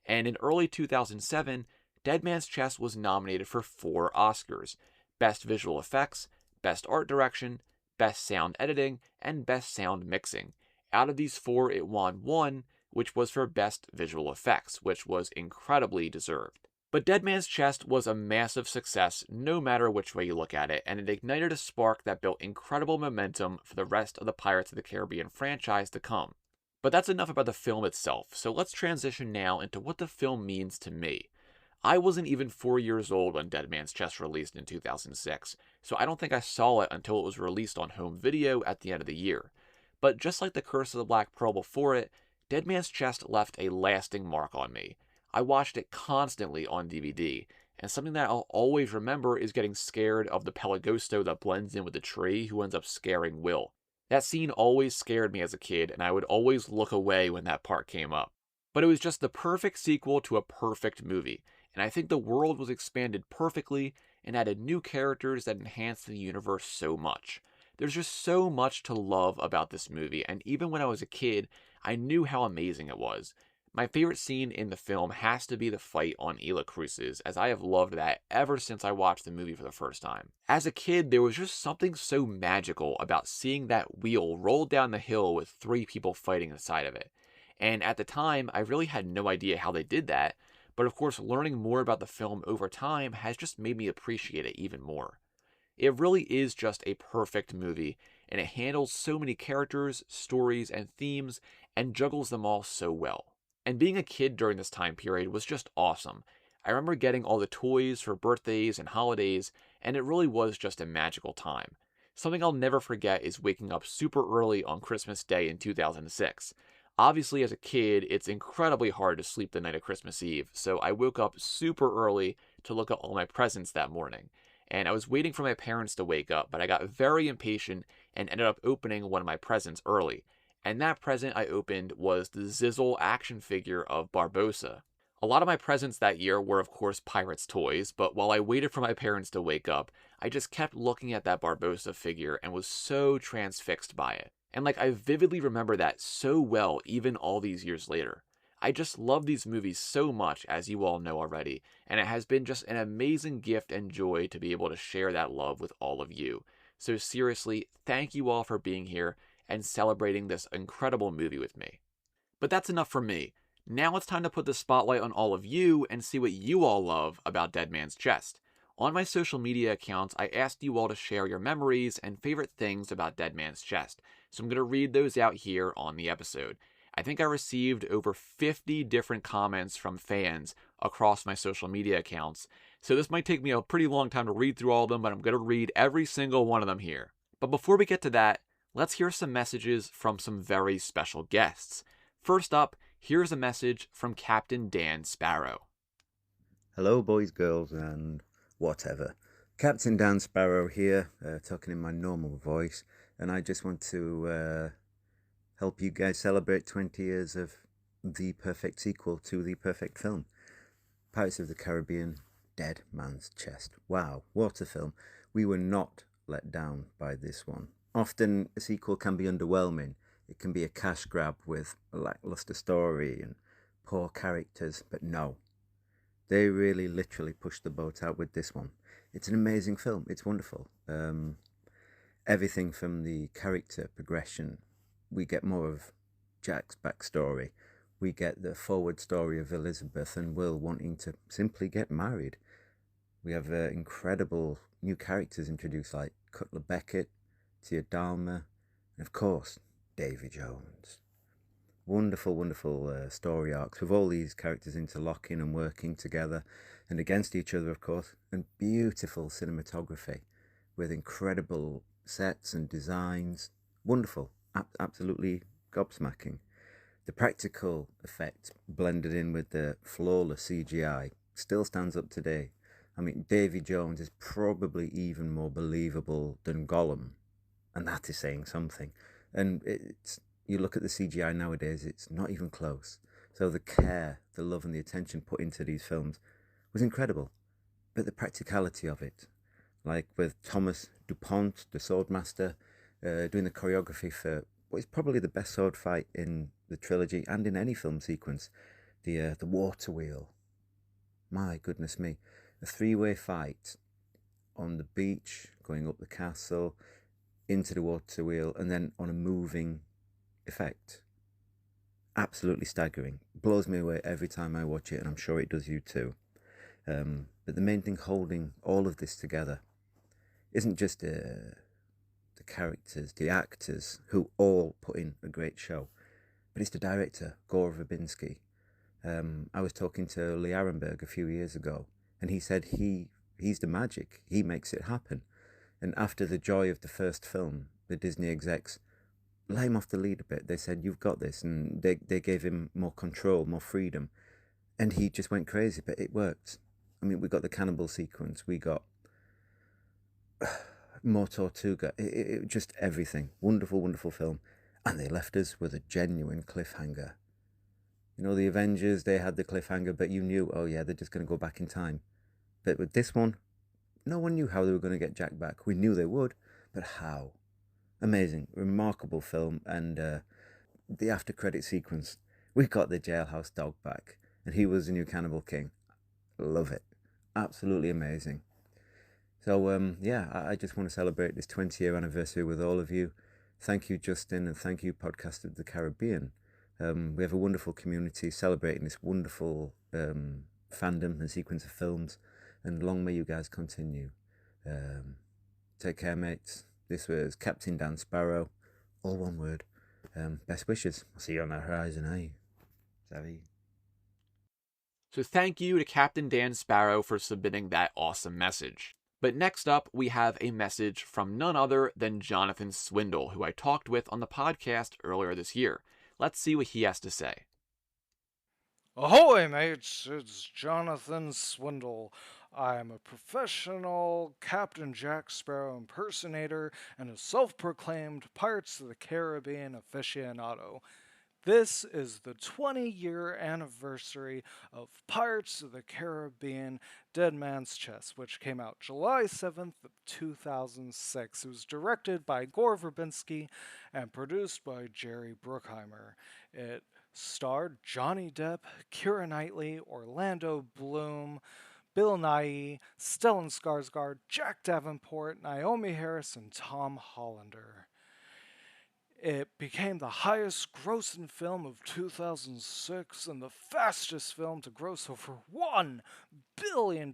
Speaker 1: And in early 2007, Dead Man's Chest was nominated for 4 Oscars: Best Visual Effects, Best Art Direction, Best Sound Editing, and Best Sound Mixing. Out of these 4, it won 1, which was for Best Visual Effects, which was incredibly deserved. But Dead Man's Chest was a massive success no matter which way you look at it, and it ignited a spark that built incredible momentum for the rest of the Pirates of the Caribbean franchise to come. But that's enough about the film itself, so let's transition now into what the film means to me. I wasn't even 4 years old when Dead Man's Chest released in 2006, so I don't think I saw it until it was released on home video at the end of the year. But just like The Curse of the Black Pearl before it, Dead Man's Chest left a lasting mark on me. I watched it constantly on DVD, and something that I'll always remember is getting scared of the Pelagosto that blends in with the tree who ends up scaring Will. That scene always scared me as a kid, and I would always look away when that part came up. But it was just the perfect sequel to a perfect movie, and I think the world was expanded perfectly and added new characters that enhanced the universe so much. There's just so much to love about this movie, and even when I was a kid, I knew how amazing it was. My favorite scene in the film has to be the fight on Isla Cruces, as I have loved that ever since I watched the movie for the first time. As a kid, there was just something so magical about seeing that wheel roll down the hill with 3 people fighting inside of it. And at the time, I really had no idea how they did that, but of course, learning more about the film over time has just made me appreciate it even more. It really is just a perfect movie, and it handles so many characters, stories, and themes, and juggles them all so well. And being a kid during this time period was just awesome. I remember getting all the toys for birthdays and holidays, and it really was just a magical time. Something I'll never forget is waking up super early on Christmas Day in 2006. Obviously, as a kid, it's incredibly hard to sleep the night of Christmas Eve, so I woke up super early to look at all my presents that morning. And I was waiting for my parents to wake up, but I got very impatient and ended up opening one of my presents early. And that present I opened was the Zizzle action figure of Barbossa. A lot of my presents that year were, of course, Pirates toys, but while I waited for my parents to wake up, I just kept looking at that Barbossa figure and was so transfixed by it. And I vividly remember that so well even all these years later. I just love these movies so much, as you all know already, and it has been just an amazing gift and joy to be able to share that love with all of you. So seriously, thank you all for being here and celebrating this incredible movie with me. But that's enough for me. Now it's time to put the spotlight on all of you and see what you all love about Dead Man's Chest. On my social media accounts, I asked you all to share your memories and favorite things about Dead Man's Chest, so I'm going to read those out here on the episode. I think I received over 50 different comments from fans across my social media accounts, so this might take me a pretty long time to read through all of them, but I'm going to read every single one of them here. But before we get to that, let's hear some messages from some very special guests. First up, here's a message from Captain Dan Sparrow.
Speaker 2: Hello, boys, girls, and whatever. Captain Dan Sparrow here, talking in my normal voice, and I just want to help you guys celebrate 20 years of the perfect sequel to the perfect film. Pirates of the Caribbean, Dead Man's Chest. Wow, what a film. We were not let down by this one. Often a sequel can be underwhelming. It can be a cash grab with a lackluster story and poor characters, but no. They really literally pushed the boat out with this one. It's an amazing film. It's wonderful. Everything from the character progression. We get more of Jack's backstory. We get the forward story of Elizabeth and Will wanting to simply get married. We have incredible new characters introduced like Cutler Beckett, Tia Dalma, and of course, Davy Jones. Wonderful, wonderful story arcs with all these characters interlocking and working together and against each other, of course, and beautiful cinematography with incredible sets and designs. Wonderful, absolutely gobsmacking. The practical effect blended in with the flawless CGI still stands up today. I mean, Davy Jones is probably even more believable than Gollum, and that is saying something. And you look at the CGI nowadays, it's not even close. So the care, the love, and the attention put into these films was incredible. But the practicality of it, like with Thomas Dupont, the swordmaster, doing the choreography for what is probably the best sword fight in the trilogy and in any film sequence, the water wheel. My goodness me, a three-way fight on the beach, going up the castle, into the water wheel, and then on a moving effect. Absolutely staggering. Blows me away every time I watch it, and I'm sure it does you too. But the main thing holding all of this together isn't just the characters, the actors, who all put in a great show, but it's the director, Gore Verbinski. I was talking to Lee Arenberg a few years ago, and he said he's the magic. He makes it happen. And after the joy of the first film, the Disney execs let him off the lead a bit. They said, "You've got this," and they gave him more control, more freedom, and he just went crazy. But it worked. I mean, we got the cannibal sequence. We got more Tortuga. It just everything. Wonderful, wonderful film. And they left us with a genuine cliffhanger. You know, the Avengers, they had the cliffhanger, but you knew, oh yeah, they're just going to go back in time. But with this one, no one knew how they were going to get Jack back. We knew they would, but how? Amazing, remarkable film. And the after credit sequence, we got the jailhouse dog back, and he was the new Cannibal King. Love it. Absolutely amazing. So yeah, I just want to celebrate this 20-year anniversary with all of you. Thank you, Justin, and thank you, Podcast of the Caribbean. We have a wonderful community celebrating this wonderful fandom and sequence of films, and long may you guys continue. Take care, mates. This was Captain Dan Sparrow, all one word. Best wishes. I'll see you on the horizon, eh? Savvy.
Speaker 1: So thank you to Captain Dan Sparrow for submitting that awesome message. But next up, we have a message from none other than Jonathan Swindle, who I talked with on the podcast earlier this year. Let's see what he has to say.
Speaker 3: Ahoy, mates! It's Jonathan Swindle. I'm a professional Captain Jack Sparrow impersonator and a self-proclaimed Pirates of the Caribbean aficionado. This is the 20-year anniversary of Pirates of the Caribbean Dead Man's Chest, which came out July 7th of 2006. It was directed by Gore Verbinski and produced by Jerry Bruckheimer. It starred Johnny Depp, Keira Knightley, Orlando Bloom, Bill Nighy, Stellan Skarsgård, Jack Davenport, Naomi Harris, and Tom Hollander. It became the highest grossing film of 2006 and the fastest film to gross over $1 billion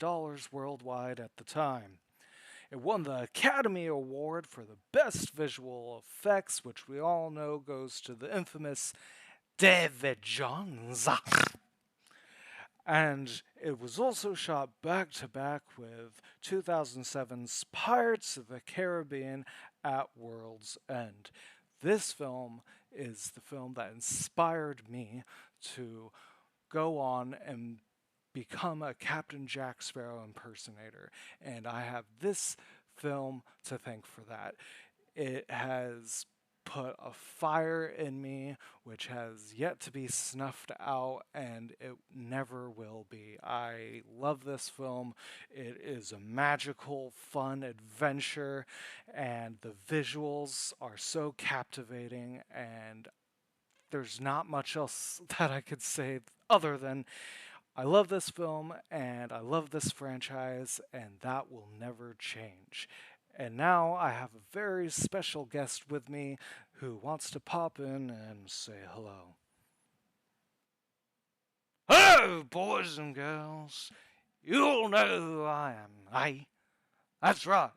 Speaker 3: worldwide at the time. It won the Academy Award for the Best Visual Effects, which we all know goes to the infamous David Jones. And it was also shot back-to-back with 2007's Pirates of the Caribbean at World's End. This film is the film that inspired me to go on and become a Captain Jack Sparrow impersonator. And I have this film to thank for that. It has put a fire in me which has yet to be snuffed out, and it never will be. I love this film. It is a magical, fun adventure, and the visuals are so captivating, and there's not much else that I could say other than I love this film and I love this franchise, and that will never change. And now I have a very special guest with me who wants to pop in and say hello. Hello, boys and girls. You all know who I am, eh? That's right.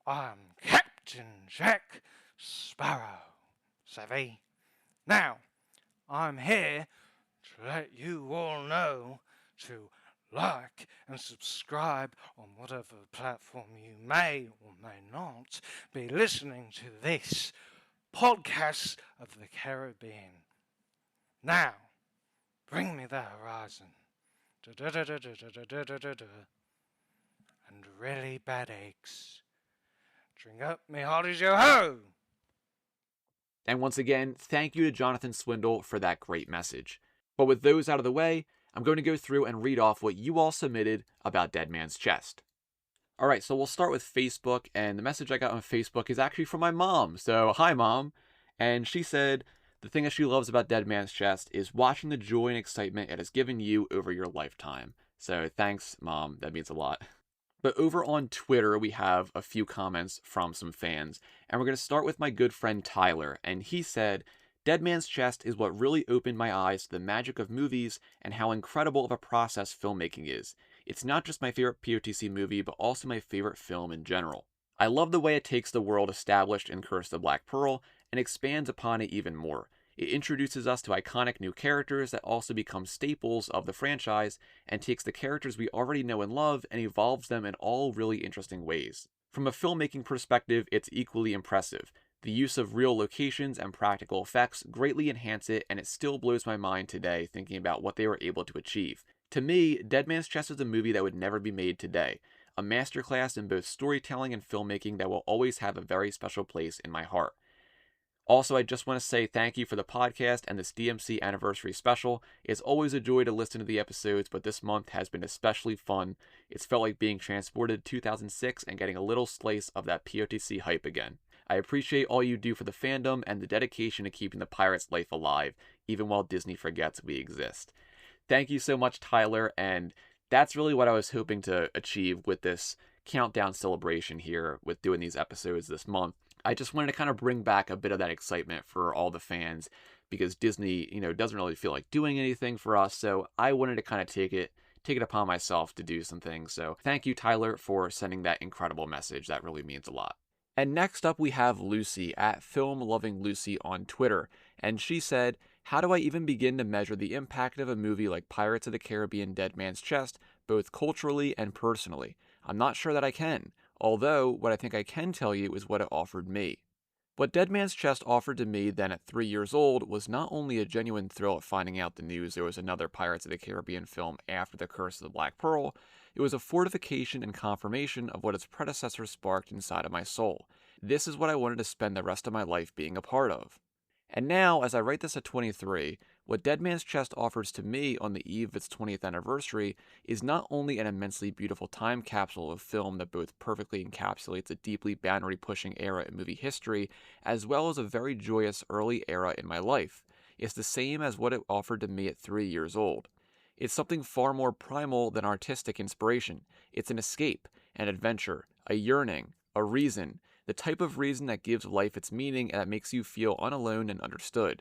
Speaker 3: I'm Captain Jack Sparrow. Savvy? Now, I'm here to let you all know to like and subscribe on whatever platform you may or may not be listening to this podcast of the Caribbean. Now, bring me the horizon. Da-da-da-da-da-da-da-da-da. and really bad aches. Drink up, me hearties, yo ho!
Speaker 1: And once again, thank you to Jonathan Swindle for that great message. But with those out of the way, I'm going to go through and read off what you all submitted about Dead Man's Chest. Alright, so we'll start with Facebook, and the message I got on Facebook is actually from my mom. So, hi mom. And she said, the thing that she loves about Dead Man's Chest is watching the joy and excitement it has given you over your lifetime. So thanks, Mom. That means a lot. But over on Twitter, we have a few comments from some fans. And we're going to start with my good friend Tyler. And he said, Dead Man's Chest is what really opened my eyes to the magic of movies and how incredible of a process filmmaking is. It's not just my favorite POTC movie, but also my favorite film in general. I love the way it takes the world established in Curse the Black Pearl and expands upon it even more. It introduces us to iconic new characters that also become staples of the franchise and takes the characters we already know and love and evolves them in all really interesting ways. From a filmmaking perspective, it's equally impressive. The use of real locations and practical effects greatly enhance it, and it still blows my mind today thinking about what they were able to achieve. To me, Dead Man's Chest is a movie that would never be made today. A masterclass in both storytelling and filmmaking that will always have a very special place in my heart. Also, I just want to say thank you for the podcast and this DMC anniversary special. It's always a joy to listen to the episodes, but this month has been especially fun. It's felt like being transported to 2006 and getting a little slice of that POTC hype again. I appreciate all you do for the fandom and the dedication to keeping the Pirates' life alive, even while Disney forgets we exist. Thank you so much, Tyler, and that's really what I was hoping to achieve with this countdown celebration here with doing these episodes this month. I just wanted to kind of bring back a bit of that excitement for all the fans because Disney, doesn't really feel like doing anything for us. So I wanted to kind of take it upon myself to do some things. So thank you, Tyler, for sending that incredible message. That really means a lot. And next up, we have Lucy at Film Loving Lucy on Twitter. And she said, how do I even begin to measure the impact of a movie like Pirates of the Caribbean Dead Man's Chest, both culturally and personally? I'm not sure that I can. Although, what I think I can tell you is what it offered me. What Dead Man's Chest offered to me then at 3 years old was not only a genuine thrill at finding out the news there was another Pirates of the Caribbean film after The Curse of the Black Pearl, it was a fortification and confirmation of what its predecessor sparked inside of my soul. This is what I wanted to spend the rest of my life being a part of. And now, as I write this at 23, what Dead Man's Chest offers to me on the eve of its 20th anniversary is not only an immensely beautiful time capsule of film that both perfectly encapsulates a deeply boundary-pushing era in movie history, as well as a very joyous early era in my life. It's the same as what it offered to me at 3 years old. It's something far more primal than artistic inspiration. It's an escape, an adventure, a yearning, a reason, the type of reason that gives life its meaning and that makes you feel unalone and understood.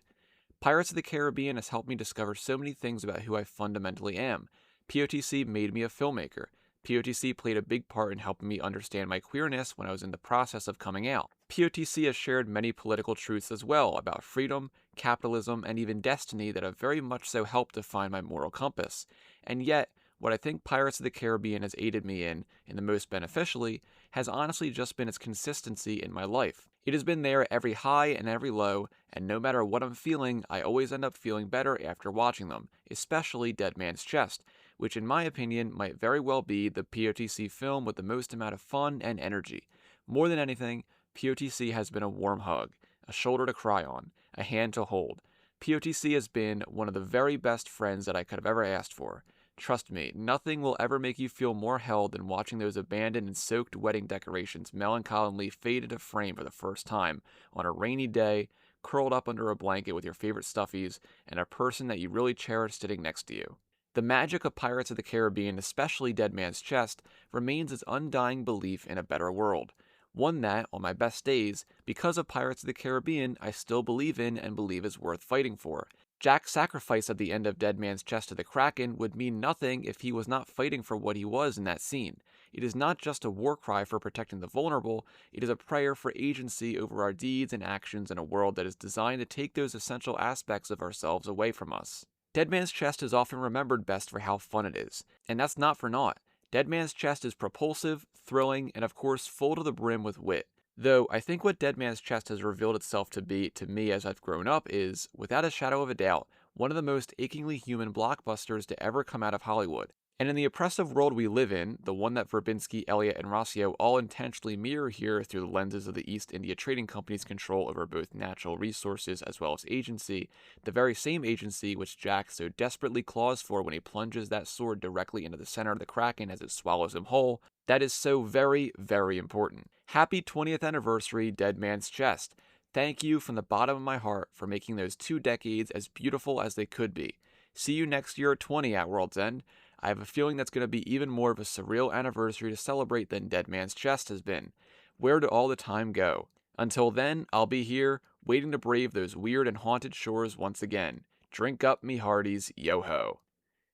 Speaker 1: Pirates of the Caribbean has helped me discover so many things about who I fundamentally am. POTC made me a filmmaker. POTC played a big part in helping me understand my queerness when I was in the process of coming out. POTC has shared many political truths as well about freedom, capitalism, and even destiny that have very much so helped define my moral compass. And yet, what I think Pirates of the Caribbean has aided me in the most beneficially, has honestly just been its consistency in my life. It has been there every high and every low, and no matter what I'm feeling, I always end up feeling better after watching them, especially Dead Man's Chest, which in my opinion might very well be the POTC film with the most amount of fun and energy. More than anything, POTC has been a warm hug, a shoulder to cry on, a hand to hold. POTC has been one of the very best friends that I could have ever asked for. Trust me, nothing will ever make you feel more held than watching those abandoned and soaked wedding decorations melancholy fade into frame for the first time on a rainy day, curled up under a blanket with your favorite stuffies and a person that you really cherish sitting next to you. The magic of Pirates of the Caribbean, especially Dead Man's Chest, remains its undying belief in a better world. One that, on my best days, because of Pirates of the Caribbean, I still believe in and believe is worth fighting for. Jack's sacrifice at the end of Dead Man's Chest to the Kraken would mean nothing if he was not fighting for what he was in that scene. It is not just a war cry for protecting the vulnerable, it is a prayer for agency over our deeds and actions in a world that is designed to take those essential aspects of ourselves away from us. Dead Man's Chest is often remembered best for how fun it is, and that's not for naught. Dead Man's Chest is propulsive, thrilling, and of course full to the brim with wit. Though I think what Dead Man's Chest has revealed itself to be to me as I've grown up is, without a shadow of a doubt, one of the most achingly human blockbusters to ever come out of Hollywood. And in the oppressive world we live in, the one that Verbinski, Elliott, and Rossio all intentionally mirror here through the lenses of the East India Trading Company's control over both natural resources as well as agency, the very same agency which Jack so desperately claws for when he plunges that sword directly into the center of the Kraken as it swallows him whole, that is so very, very important. Happy 20th anniversary, Dead Man's Chest. Thank you from the bottom of my heart for making those 2 decades as beautiful as they could be. See you next year at 20 at World's End. I have a feeling that's going to be even more of a surreal anniversary to celebrate than Dead Man's Chest has been. Where did all the time go? Until then, I'll be here, waiting to brave those weird and haunted shores once again. Drink up, me hearties, yo-ho.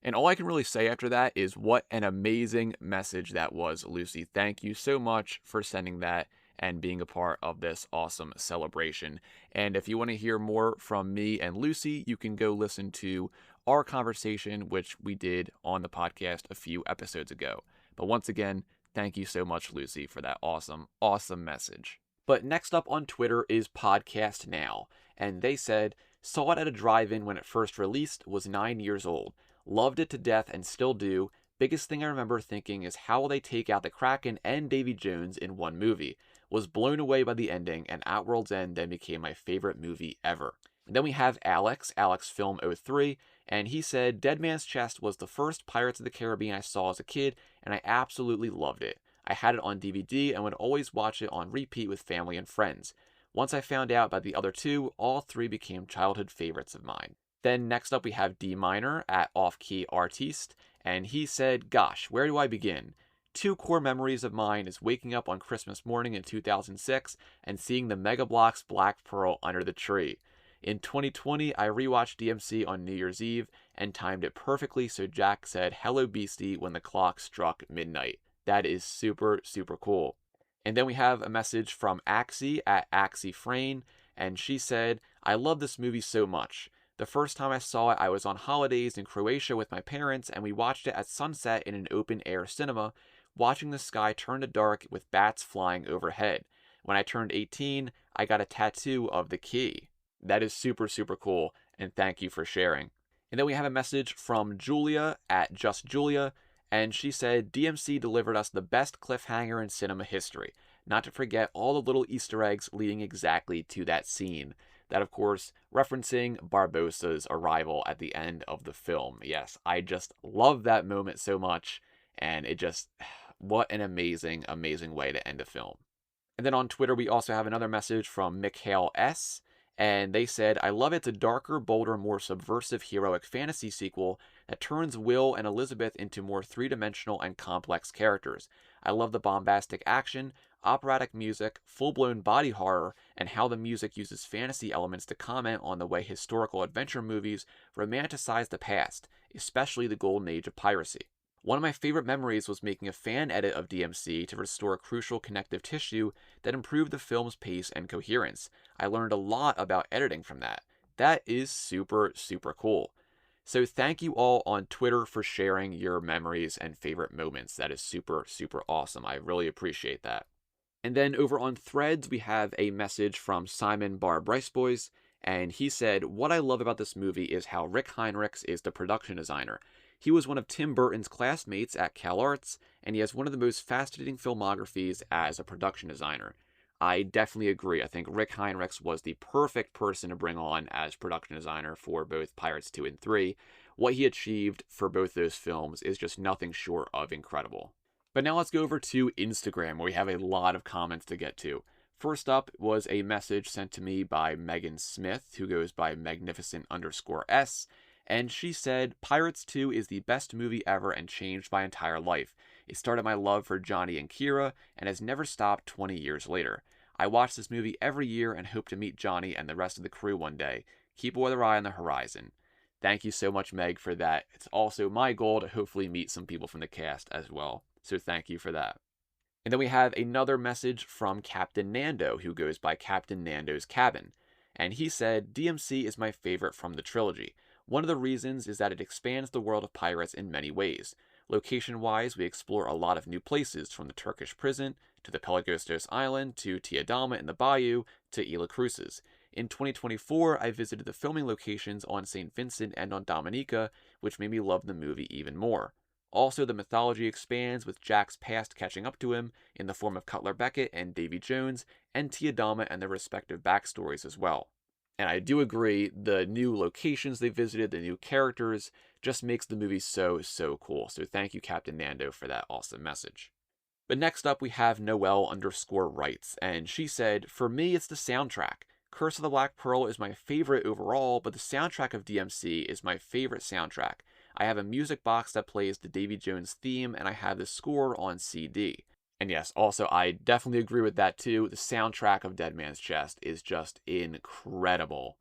Speaker 1: And all I can really say after that is what an amazing message that was, Lucy. Thank you so much for sending that and being a part of this awesome celebration. And if you want to hear more from me and Lucy, you can go listen to our conversation, which we did on the podcast a few episodes ago. But once again, thank you so much, Lucy, for that awesome, awesome message. But next up on Twitter is Podcast Now, and they said, saw it at a drive-in when it first released, was 9 years old. Loved it to death and still do. Biggest thing I remember thinking is how will they take out the Kraken and Davy Jones in one movie. Was blown away by the ending, and At World's End then became my favorite movie ever. And then we have Alex Film 03, and he said, Dead Man's Chest was the first Pirates of the Caribbean I saw as a kid, and I absolutely loved it. I had it on DVD and would always watch it on repeat with family and friends. Once I found out about the other 2, all 3 became childhood favorites of mine. Then next up we have D Minor at Off Key Artiste, and he said, gosh, where do I begin? 2 core memories of mine is waking up on Christmas morning in 2006 and seeing the Mega Bloks Black Pearl under the tree. In 2020, I rewatched DMC on New Year's Eve and timed it perfectly so Jack said, hello beastie, when the clock struck midnight. That is super, super cool. And then we have a message from Axie at AxieFrane, and she said, I love this movie so much. The first time I saw it, I was on holidays in Croatia with my parents, and we watched it at sunset in an open-air cinema, watching the sky turn to dark with bats flying overhead. When I turned 18, I got a tattoo of the key. That is super, super cool, and thank you for sharing. And then we have a message from Julia at JustJulia, and she said, DMC delivered us the best cliffhanger in cinema history, not to forget all the little Easter eggs leading exactly to that scene. That, of course, referencing Barbossa's arrival at the end of the film. Yes, I just love that moment so much, and it just, what an amazing, amazing way to end a film. And then on Twitter, we also have another message from Mikhail S., and they said, I love it's a darker, bolder, more subversive heroic fantasy sequel that turns Will and Elizabeth into more three-dimensional and complex characters. I love the bombastic action, operatic music, full-blown body horror, and how the music uses fantasy elements to comment on the way historical adventure movies romanticize the past, especially the golden age of piracy. One of my favorite memories was making a fan edit of DMC to restore crucial connective tissue that improved the film's pace and coherence. I learned a lot about editing from that. That is super, super cool. So thank you all on Twitter for sharing your memories and favorite moments. That is super, super awesome. I really appreciate that. And then over on Threads, we have a message from Simon Bar Boys, and he said, what I love about this movie is how Rick Heinrichs is the production designer. He was one of Tim Burton's classmates at CalArts, and he has one of the most fascinating filmographies as a production designer. I definitely agree. I think Rick Heinrichs was the perfect person to bring on as production designer for both Pirates 2 and 3. What he achieved for both those films is just nothing short of incredible. But now let's go over to Instagram, where we have a lot of comments to get to. First up was a message sent to me by Megan Smith, who goes by Magnificent_S, and she said, Pirates 2 is the best movie ever and changed my entire life. It started my love for Johnny and Kira and has never stopped 20 years later. I watch this movie every year and hope to meet Johnny and the rest of the crew one day. Keep another eye on the horizon. Thank you so much, Meg, for that. It's also my goal to hopefully meet some people from the cast as well. So thank you for that. And then we have another message from Captain Nando, who goes by Captain Nando's Cabin. And he said, DMC is my favorite from the trilogy. One of the reasons is that it expands the world of pirates in many ways. Location-wise, we explore a lot of new places, from the Turkish prison, to the Pelagostos Island, to Tiadama in the Bayou, to Ila Cruces. In 2024, I visited the filming locations on St. Vincent and on Dominica, which made me love the movie even more. Also, the mythology expands with Jack's past catching up to him in the form of Cutler Beckett and Davy Jones, and Tiadama and their respective backstories as well. And I do agree, the new locations they visited, the new characters, just makes the movie so, so cool. So thank you, Captain Nando, for that awesome message. But next up, we have Noelle_writes, and she said, "For me, it's the soundtrack. Curse of the Black Pearl is my favorite overall, but the soundtrack of DMC is my favorite soundtrack. I have a music box that plays the Davy Jones theme, and I have the score on CD." And yes, also, I definitely agree with that too. The soundtrack of Dead Man's Chest is just incredible.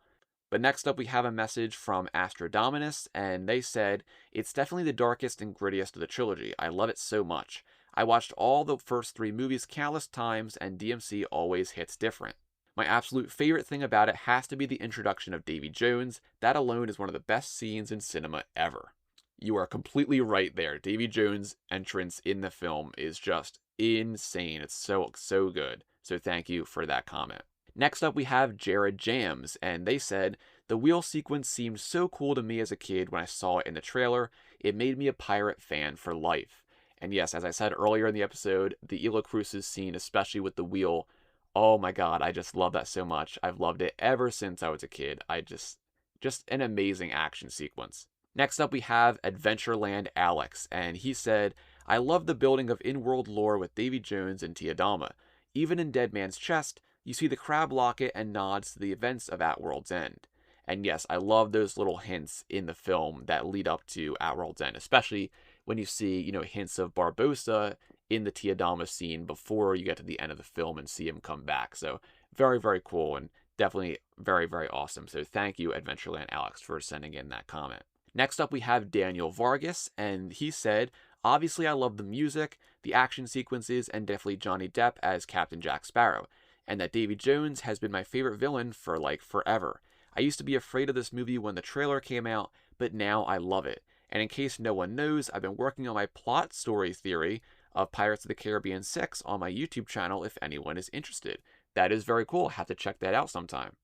Speaker 1: But next up, we have a message from Astrodominus, and they said, "It's definitely the darkest and grittiest of the trilogy. I love it so much. I watched all the first 3 movies countless times, and DMC always hits different. My absolute favorite thing about it has to be the introduction of Davy Jones. That alone is one of the best scenes in cinema ever." You are completely right there. Davy Jones' entrance in the film is just insane. It's so, so good. So thank you for that comment. Next up, we have Jared Jams, and they said, "The wheel sequence seemed so cool to me as a kid when I saw it in the trailer. It made me a pirate fan for life." And yes, as I said earlier in the episode, the Ela Cruces scene, especially with the wheel, oh my god, I just love that so much. I've loved it ever since I was a kid. Just an amazing action sequence. Next up, we have Adventureland Alex, and he said, "I love the building of in-world lore with Davy Jones and Tiadama. Even in Dead Man's Chest, you see the crab locket and nods to the events of At World's End." And yes, I love those little hints in the film that lead up to At World's End, especially when you see, hints of Barbossa in the Tiadama scene before you get to the end of the film and see him come back. So very, very cool and definitely very, very awesome. So thank you, Adventureland Alex, for sending in that comment. Next up, we have Daniel Vargas, and he said, "Obviously, I love the music, the action sequences, and definitely Johnny Depp as Captain Jack Sparrow, and that Davy Jones has been my favorite villain for, forever. I used to be afraid of this movie when the trailer came out, but now I love it. And in case no one knows, I've been working on my plot story theory of Pirates of the Caribbean 6 on my YouTube channel if anyone is interested. That is very cool. Have to check that out sometime."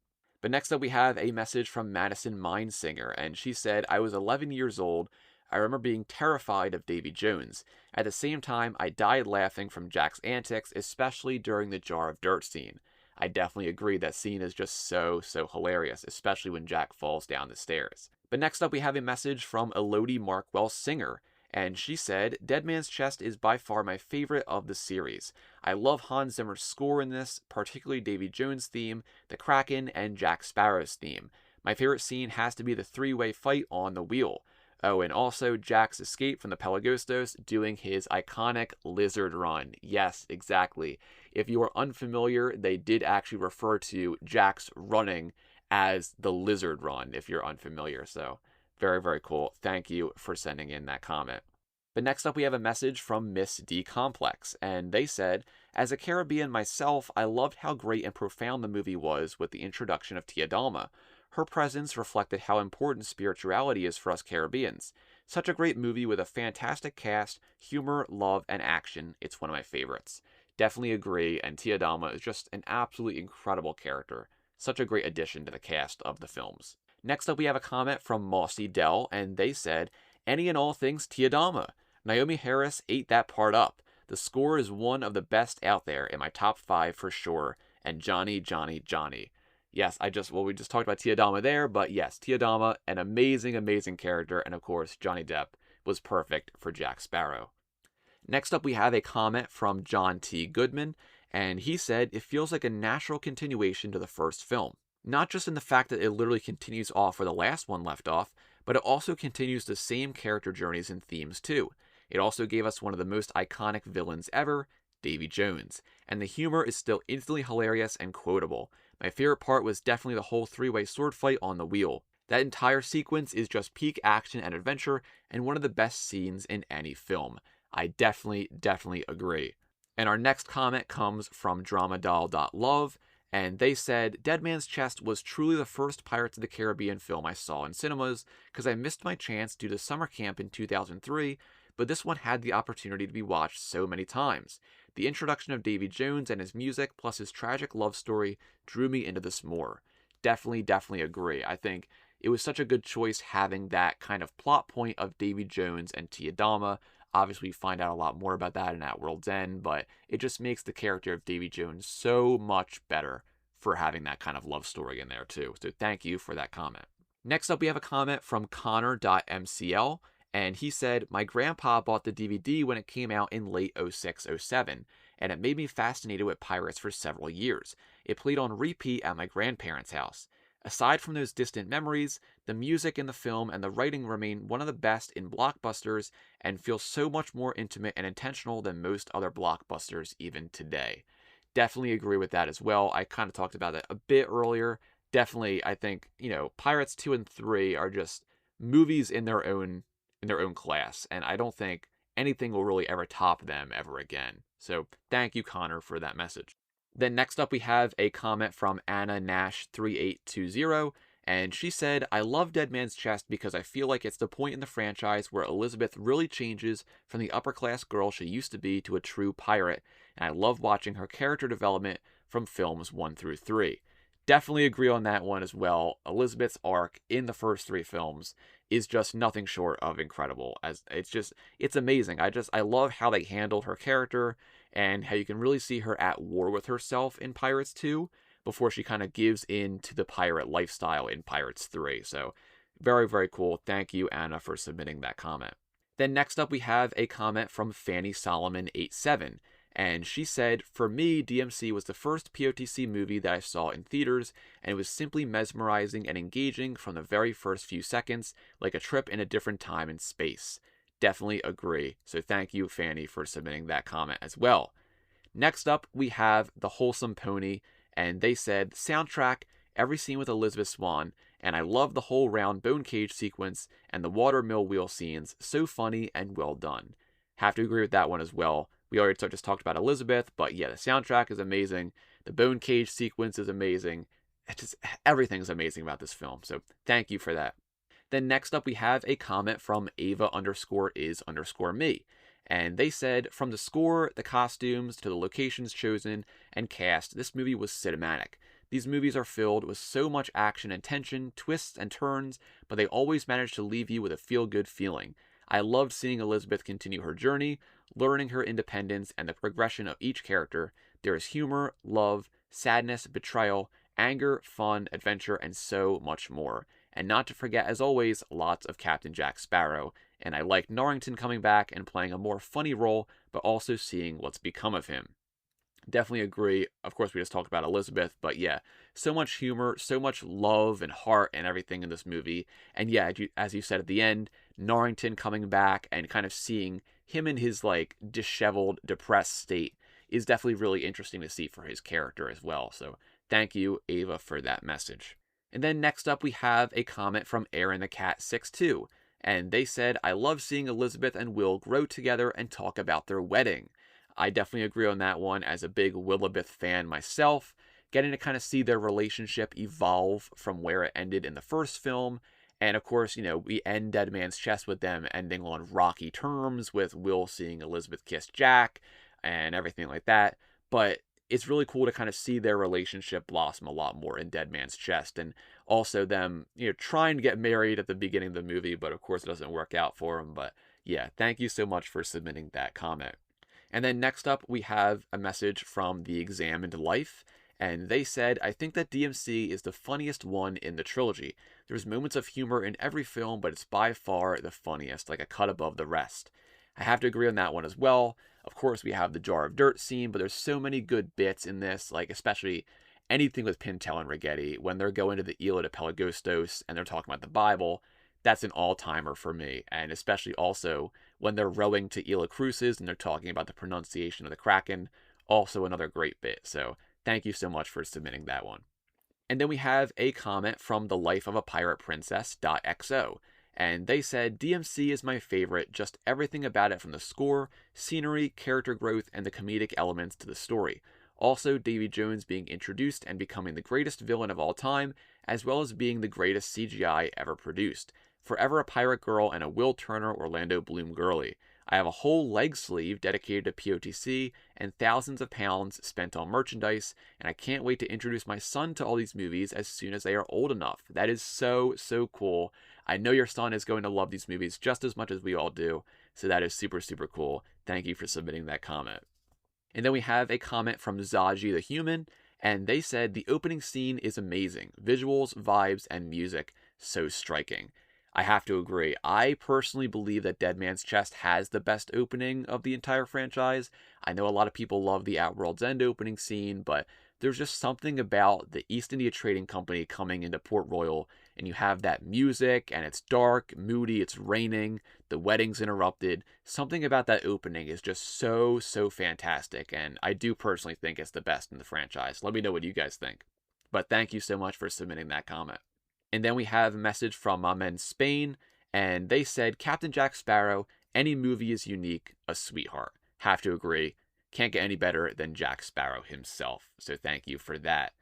Speaker 1: But next up, we have a message from Madison Mindsinger, and she said, "I was 11 years old. I remember being terrified of Davy Jones. At the same time, I died laughing from Jack's antics, especially during the jar of dirt scene. I definitely agree, that scene is just so, so hilarious, especially when Jack falls down the stairs." But next up, we have a message from Elodie Markwell Singer, and she said, "Dead Man's Chest is by far my favorite of the series. I love Hans Zimmer's score in this, particularly Davy Jones' theme, the Kraken, and Jack Sparrow's theme. My favorite scene has to be the 3-way fight on the wheel. Oh, and also Jack's escape from the Pelagostos doing his iconic lizard run." Yes, exactly. If you are unfamiliar, they did actually refer to Jack's running as the lizard run, if you're unfamiliar. So very, very cool. Thank you for sending in that comment. But next up, we have a message from Miss D Complex, and they said, "As a Caribbean myself, I loved how great and profound the movie was with the introduction of Tiadama. Her presence reflected how important spirituality is for us Caribbeans. Such a great movie with a fantastic cast, humor, love, and action. It's one of my favorites." Definitely agree, and Tiadama is just an absolutely incredible character. Such a great addition to the cast of the films. Next up, we have a comment from Mossy Dell, and they said, "Any and all things Tiadama. Naomi Harris ate that part up. The score is one of the best out there, in my top 5 for sure. And Johnny, Johnny, Johnny." Yes, we just talked about Tiadama there, but yes, Tiadama, an amazing, amazing character, and of course, Johnny Depp was perfect for Jack Sparrow. Next up, we have a comment from John T. Goodman, and he said, "It feels like a natural continuation to the first film. Not just in the fact that it literally continues off where the last one left off, but it also continues the same character journeys and themes too. It also gave us one of the most iconic villains ever, Davy Jones, and the humor is still instantly hilarious and quotable. My favorite part was definitely the whole 3-way sword fight on the wheel. That entire sequence is just peak action and adventure, and one of the best scenes in any film." I definitely, definitely agree. And our next comment comes from DramaDoll.love, and they said, "Dead Man's Chest was truly the first Pirates of the Caribbean film I saw in cinemas, because I missed my chance due to summer camp in 2003, but this one had the opportunity to be watched so many times. The introduction of Davy Jones and his music, plus his tragic love story, drew me into this more." Definitely, definitely agree. I think it was such a good choice having that kind of plot point of Davy Jones and Tia Dalma. Obviously, we find out a lot more about that in At World's End, but it just makes the character of Davy Jones so much better for having that kind of love story in there too. So thank you for that comment. Next up, we have a comment from Connor.mcl, and he said, my grandpa bought the DVD when it came out in late 06-07, and it made me fascinated with pirates for several years. It played on repeat at my grandparents' house. Aside from those distant memories, the music in the film and the writing remain one of the best in blockbusters and feel so much more intimate and intentional than most other blockbusters even today. Definitely agree with that as well. I kind of talked about it a bit earlier. Definitely, I think, Pirates 2 and 3 are just movies in their own class, and I don't think anything will really ever top them ever again. So thank you, Connor, for that message. Then next up, we have a comment from Anna Nash 3820, and she said, I love Dead Man's Chest because I feel like it's the point in the franchise where Elizabeth really changes from the upper class girl she used to be to a true pirate, and I love watching her character development from films 1 through 3. Definitely agree on that one as well. Elizabeth's arc in the first 3 films is just nothing short of incredible. As it's amazing. I love how they handled her character and how you can really see her at war with herself in Pirates 2 before she kind of gives in to the pirate lifestyle in Pirates 3. So very, very cool. Thank you, Anna, for submitting that comment. Then next up, we have a comment from Fanny Solomon 87. And she said, for me, DMC was the first POTC movie that I saw in theaters, and it was simply mesmerizing and engaging from the very first few seconds, like a trip in a different time and space. Definitely agree. So thank you, Fanny, for submitting that comment as well. Next up, we have The Wholesome Pony, and they said, soundtrack, every scene with Elizabeth Swann, and I love the whole round bone cage sequence and the watermill wheel scenes, so funny and well done. Have to agree with that one as well. We already just talked about Elizabeth, but yeah, the soundtrack is amazing. The bone cage sequence is amazing. Everything's amazing about this film, so thank you for that. Then next up, we have a comment from Ava_is_me. And they said, from the score, the costumes, to the locations chosen, and cast, this movie was cinematic. These movies are filled with so much action and tension, twists and turns, but they always manage to leave you with a feel-good feeling. I loved seeing Elizabeth continue her journey, learning her independence, and the progression of each character. There is humor, love, sadness, betrayal, anger, fun, adventure, and so much more. And not to forget, as always, lots of Captain Jack Sparrow. And I like Norrington coming back and playing a more funny role, but also seeing what's become of him. Definitely agree. Of course, we just talked about Elizabeth, but yeah, so much humor, so much love and heart and everything in this movie. And yeah, as you said at the end, Norrington coming back and kind of seeing him in his like disheveled, depressed state is definitely really interesting to see for his character as well. So thank you, Ava, for that message. And then next up, we have a comment from Aaron the Cat 62. And they said, I love seeing Elizabeth and Will grow together and talk about their wedding. I definitely agree on that one as a big Willabeth fan myself. Getting to kind of see their relationship evolve from where it ended in the first film. And of course, we end Dead Man's Chest with them ending on rocky terms, with Will seeing Elizabeth kiss Jack and everything like that. But it's really cool to kind of see their relationship blossom a lot more in Dead Man's Chest, and also them, trying to get married at the beginning of the movie, but of course it doesn't work out for them. But yeah, thank you so much for submitting that comment. And then next up, we have a message from The Examined Life, and they said, I think that DMC is the funniest one in the trilogy. There's moments of humor in every film, but it's by far the funniest, like a cut above the rest. I have to agree on that one as well. Of course, we have the jar of dirt scene, but there's so many good bits in this, like especially anything with Pintel and Rigetti. When they're going to the Isla de Pelagostos and they're talking about the Bible, that's an all-timer for me. And especially also when they're rowing to Isla Cruces and they're talking about the pronunciation of the Kraken, also another great bit. So thank you so much for submitting that one. And then we have a comment from the Life of a Pirate Princess.xo. And they said, DMC is my favorite, just everything about it, from the score, scenery, character growth, and the comedic elements to the story. Also, Davy Jones being introduced and becoming the greatest villain of all time, as well as being the greatest CGI ever produced. Forever a Pirate Girl and a Will Turner Orlando Bloom girly. I have a whole leg sleeve dedicated to POTC and thousands of pounds spent on merchandise, and I can't wait to introduce my son to all these movies as soon as they are old enough. That is so, so cool. I know your son is going to love these movies just as much as we all do, so that is super, super cool. Thank you for submitting that comment. And then we have a comment from Zaji the Human, and they said, the opening scene is amazing. Visuals, vibes, and music, so striking. I have to agree. I personally believe that Dead Man's Chest has the best opening of the entire franchise. I know a lot of people love the At World's End opening scene, but there's just something about the East India Trading Company coming into Port Royal, and you have that music, and it's dark, moody, it's raining, the wedding's interrupted. Something about that opening is just so, so fantastic, and I do personally think it's the best in the franchise. Let me know what you guys think. But thank you so much for submitting that comment. And then we have a message from my men Spain, and they said, Captain Jack Sparrow, any movie is unique, a sweetheart. Have to agree. Can't get any better than Jack Sparrow himself, so thank you for that.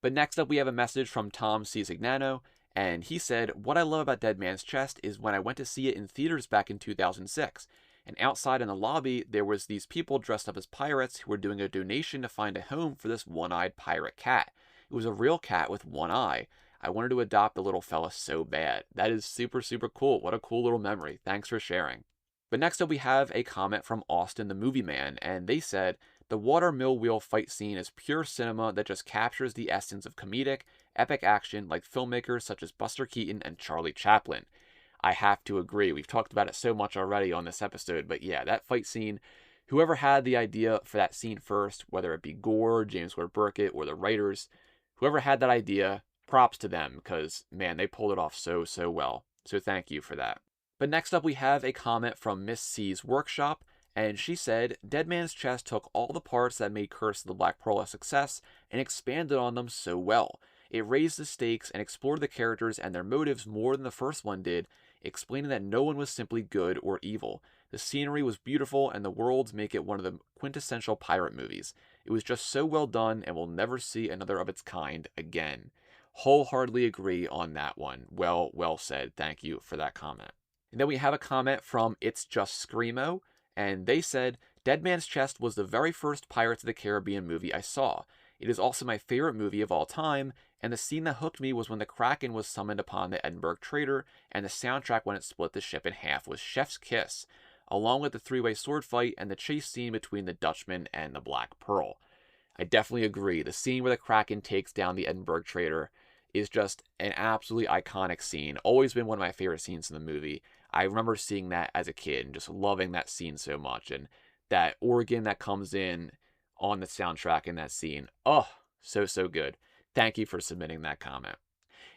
Speaker 1: But next up we have a message from Tom Cisignano, and he said, what I love about Dead Man's Chest is when I went to see it in theaters back in 2006, and outside in the lobby there was these people dressed up as pirates who were doing a donation to find a home for this one-eyed pirate cat. It was a real cat with one eye. I wanted to adopt the little fella so bad. That is super, super cool. What a cool little memory. Thanks for sharing. But next up we have a comment from Austin the Movie Man, and they said, the water mill wheel fight scene is pure cinema that just captures the essence of comedic, epic action like filmmakers such as Buster Keaton and Charlie Chaplin. I have to agree. We've talked about it so much already on this episode, but yeah, that fight scene, whoever had the idea for that scene first, whether it be Gore, James Ward Burkett, or the writers, whoever had that idea, props to them, because, man, they pulled it off so, so well. So thank you for that. But next up we have a comment from Miss C's Workshop, and she said, Dead Man's Chest took all the parts that made Curse of the Black Pearl a success and expanded on them so well. It raised the stakes and explored the characters and their motives more than the first one did, explaining that no one was simply good or evil. The scenery was beautiful, and the worlds make it one of the quintessential pirate movies. It was just so well done, and we'll never see another of its kind again. Wholeheartedly agree on that one. Well said. Thank you for that comment. And then we have a comment from It's Just Screamo, and they said, Dead Man's Chest was the very first Pirates of the Caribbean movie I saw. It is also my favorite movie of all time, and the scene that hooked me was when the Kraken was summoned upon the Edinburgh Trader, and the soundtrack when it split the ship in half was Chef's Kiss, along with the three-way sword fight and the chase scene between the Dutchman and the Black Pearl. I definitely agree. The scene where the Kraken takes down the Edinburgh Trader is just an absolutely iconic scene. Always been one of my favorite scenes in the movie. I remember seeing that as a kid and just loving that scene so much. And that organ that comes in on the soundtrack in that scene. Oh, so, so good. Thank you for submitting that comment.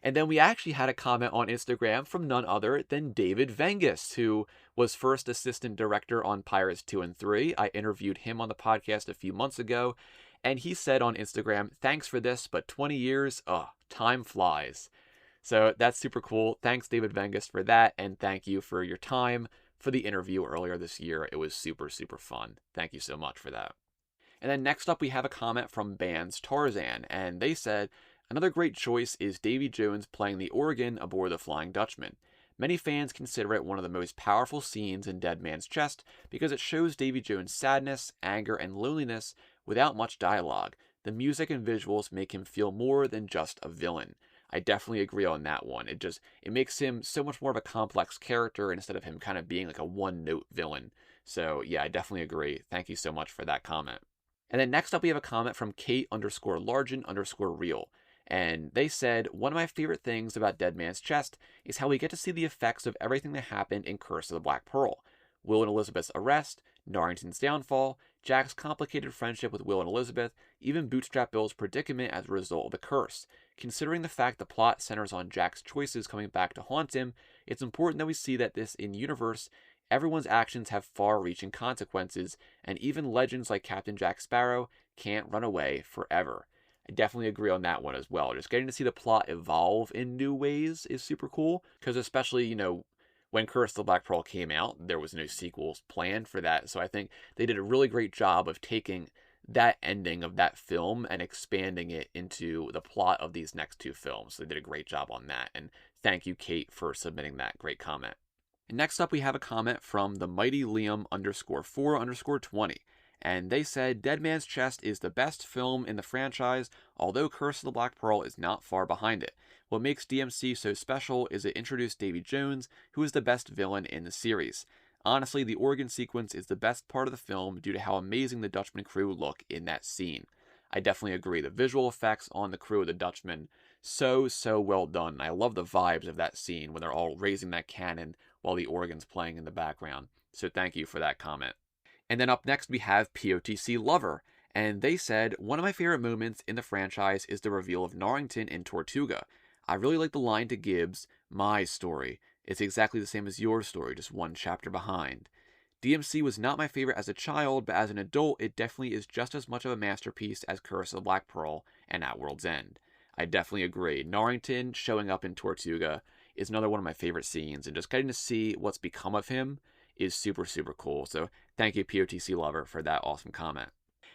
Speaker 1: And then we actually had a comment on Instagram from none other than David Vengus, who was first assistant director on Pirates 2 and 3. I interviewed him on the podcast a few months ago, and he said on Instagram, thanks for this, but 20 years, time flies. So that's super cool. Thanks, David Vengus, for that, and thank you for your time for the interview earlier this year. It was super, super fun. Thank you so much for that. And then next up, we have a comment from Bands Tarzan, and they said, another great choice is Davy Jones playing the organ aboard the Flying Dutchman. Many fans consider it one of the most powerful scenes in Dead Man's Chest because it shows Davy Jones' sadness, anger, and loneliness without much dialogue. The music and visuals make him feel more than just a villain. I definitely agree on that one. It makes him so much more of a complex character instead of him kind of being like a one-note villain. So yeah, I definitely agree. Thank you so much for that comment. And then next up we have a comment from Kate_Largent_real. And they said, one of my favorite things about Dead Man's Chest is how we get to see the effects of everything that happened in Curse of the Black Pearl. Will and Elizabeth's arrest, Norrington's downfall, Jack's complicated friendship with Will and Elizabeth, even Bootstrap Bill's predicament as a result of the curse. Considering the fact the plot centers on Jack's choices coming back to haunt him, it's important that we see that this in-universe, everyone's actions have far-reaching consequences, and even legends like Captain Jack Sparrow can't run away forever. I definitely agree on that one as well. Just getting to see the plot evolve in new ways is super cool, because especially, when Curse of the Black Pearl came out, there was no sequels planned for that, so I think they did a really great job of taking that ending of that film and expanding it into the plot of these next two films. So they did a great job on that, and thank you, Kate, for submitting that great comment. And next up, we have a comment from the mighty Liam _4_20. And they said, Dead Man's Chest is the best film in the franchise, although Curse of the Black Pearl is not far behind it. What makes DMC so special is it introduced Davy Jones, who is the best villain in the series. Honestly, the organ sequence is the best part of the film due to how amazing the Dutchman crew look in that scene. I definitely agree. The visual effects on the crew of the Dutchman, so well done. I love the vibes of that scene when they're all raising that cannon while the organ's playing in the background. So thank you for that comment. And then up next we have POTC Lover, and they said, one of my favorite moments in the franchise is the reveal of Norrington in Tortuga. I really like the line to Gibbs, my story. It's exactly the same as your story, just one chapter behind. DMC was not my favorite as a child, but as an adult, it definitely is just as much of a masterpiece as Curse of the Black Pearl and At World's End. I definitely agree. Norrington showing up in Tortuga is another one of my favorite scenes, and just getting to see what's become of him is super cool. So thank you, POTC Lover, for that awesome comment.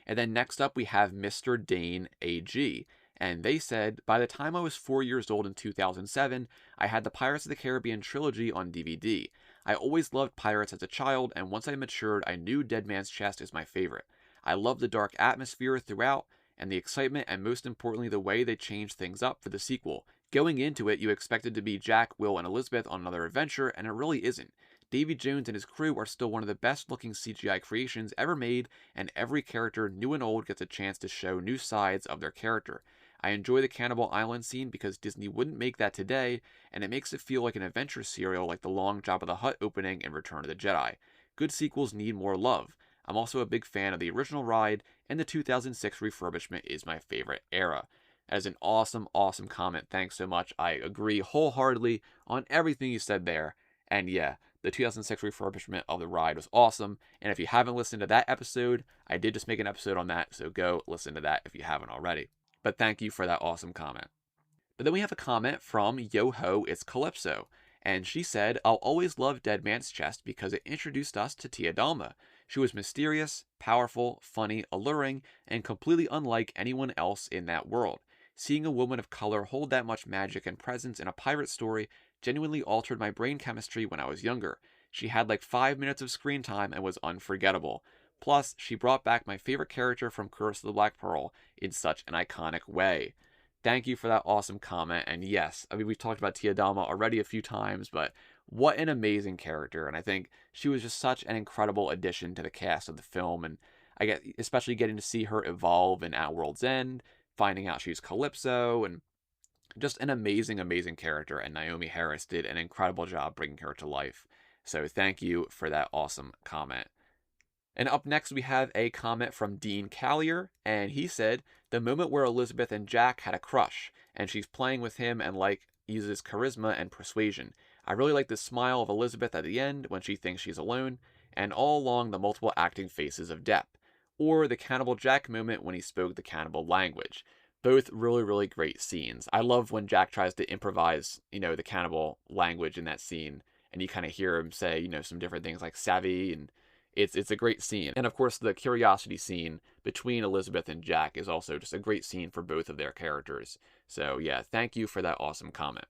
Speaker 1: And then next up, we have Mr. Dane AG. And they said, by the time I was 4 years old in 2007, I had the Pirates of the Caribbean trilogy on DVD. I always loved pirates as a child, and once I matured, I knew Dead Man's Chest is my favorite. I love the dark atmosphere throughout, and the excitement, and most importantly, the way they changed things up for the sequel. Going into it, you expected to be Jack, Will, and Elizabeth on another adventure, and it really isn't. Davy Jones and his crew are still one of the best looking CGI creations ever made, and every character, new and old, gets a chance to show new sides of their character. I enjoy the Cannibal Island scene because Disney wouldn't make that today, and it makes it feel like an adventure serial like the long Jabba the Hutt opening in Return of the Jedi. Good sequels need more love. I'm also a big fan of the original ride, and the 2006 refurbishment is my favorite era. That is an awesome comment. Thanks so much. I agree wholeheartedly on everything you said there. And yeah, the 2006 refurbishment of the ride was awesome. And if you haven't listened to that episode, I did just make an episode on that, so go listen to that if you haven't already. But thank you for that awesome comment. But then we have a comment from Yo-Ho It's Calypso. And she said, I'll always love Dead Man's Chest because it introduced us to Tia Dalma. She was mysterious, powerful, funny, alluring, and completely unlike anyone else in that world. Seeing a woman of color hold that much magic and presence in a pirate story genuinely altered my brain chemistry when I was younger. She had like 5 minutes of screen time and was unforgettable. Plus, she brought back my favorite character from Curse of the Black Pearl in such an iconic way. Thank you for that awesome comment. And yes, I mean, we've talked about Tia Dalma already a few times, but what an amazing character. And I think she was just such an incredible addition to the cast of the film. And I get, especially getting to see her evolve in At World's End, finding out she's Calypso, and just an amazing character. And Naomi Harris did an incredible job bringing her to life. So thank you for that awesome comment. And up next, we have a comment from Dean Callier, and he said, the moment where Elizabeth and Jack had a crush, and she's playing with him and uses charisma and persuasion. I really like the smile of Elizabeth at the end when she thinks she's alone, and all along the multiple acting faces of Depp. Or the Cannibal Jack moment when he spoke the cannibal language. Both really great scenes. I love when Jack tries to improvise, the cannibal language in that scene, and you kind of hear him say, some different things like savvy, and it's a great scene. And of course, the curiosity scene between Elizabeth and Jack is also just a great scene for both of their characters. So yeah, thank you for that awesome comment.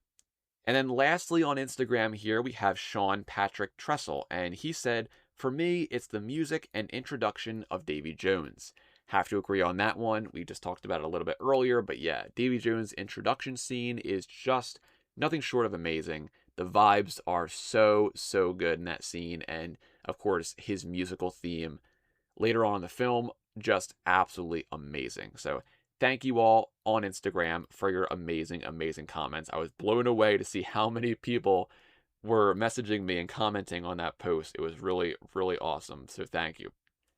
Speaker 1: And then lastly on Instagram here, we have Sean Patrick Tressel, and he said, for me, it's the music and introduction of Davy Jones. Have to agree on that one. We just talked about it a little bit earlier, but yeah, Davy Jones' introduction scene is just nothing short of amazing. The vibes are so good in that scene, and of course, his musical theme later on in the film, just absolutely amazing. So thank you all on Instagram for your amazing comments. I was blown away to see how many people were messaging me and commenting on that post. It was really awesome. So thank you.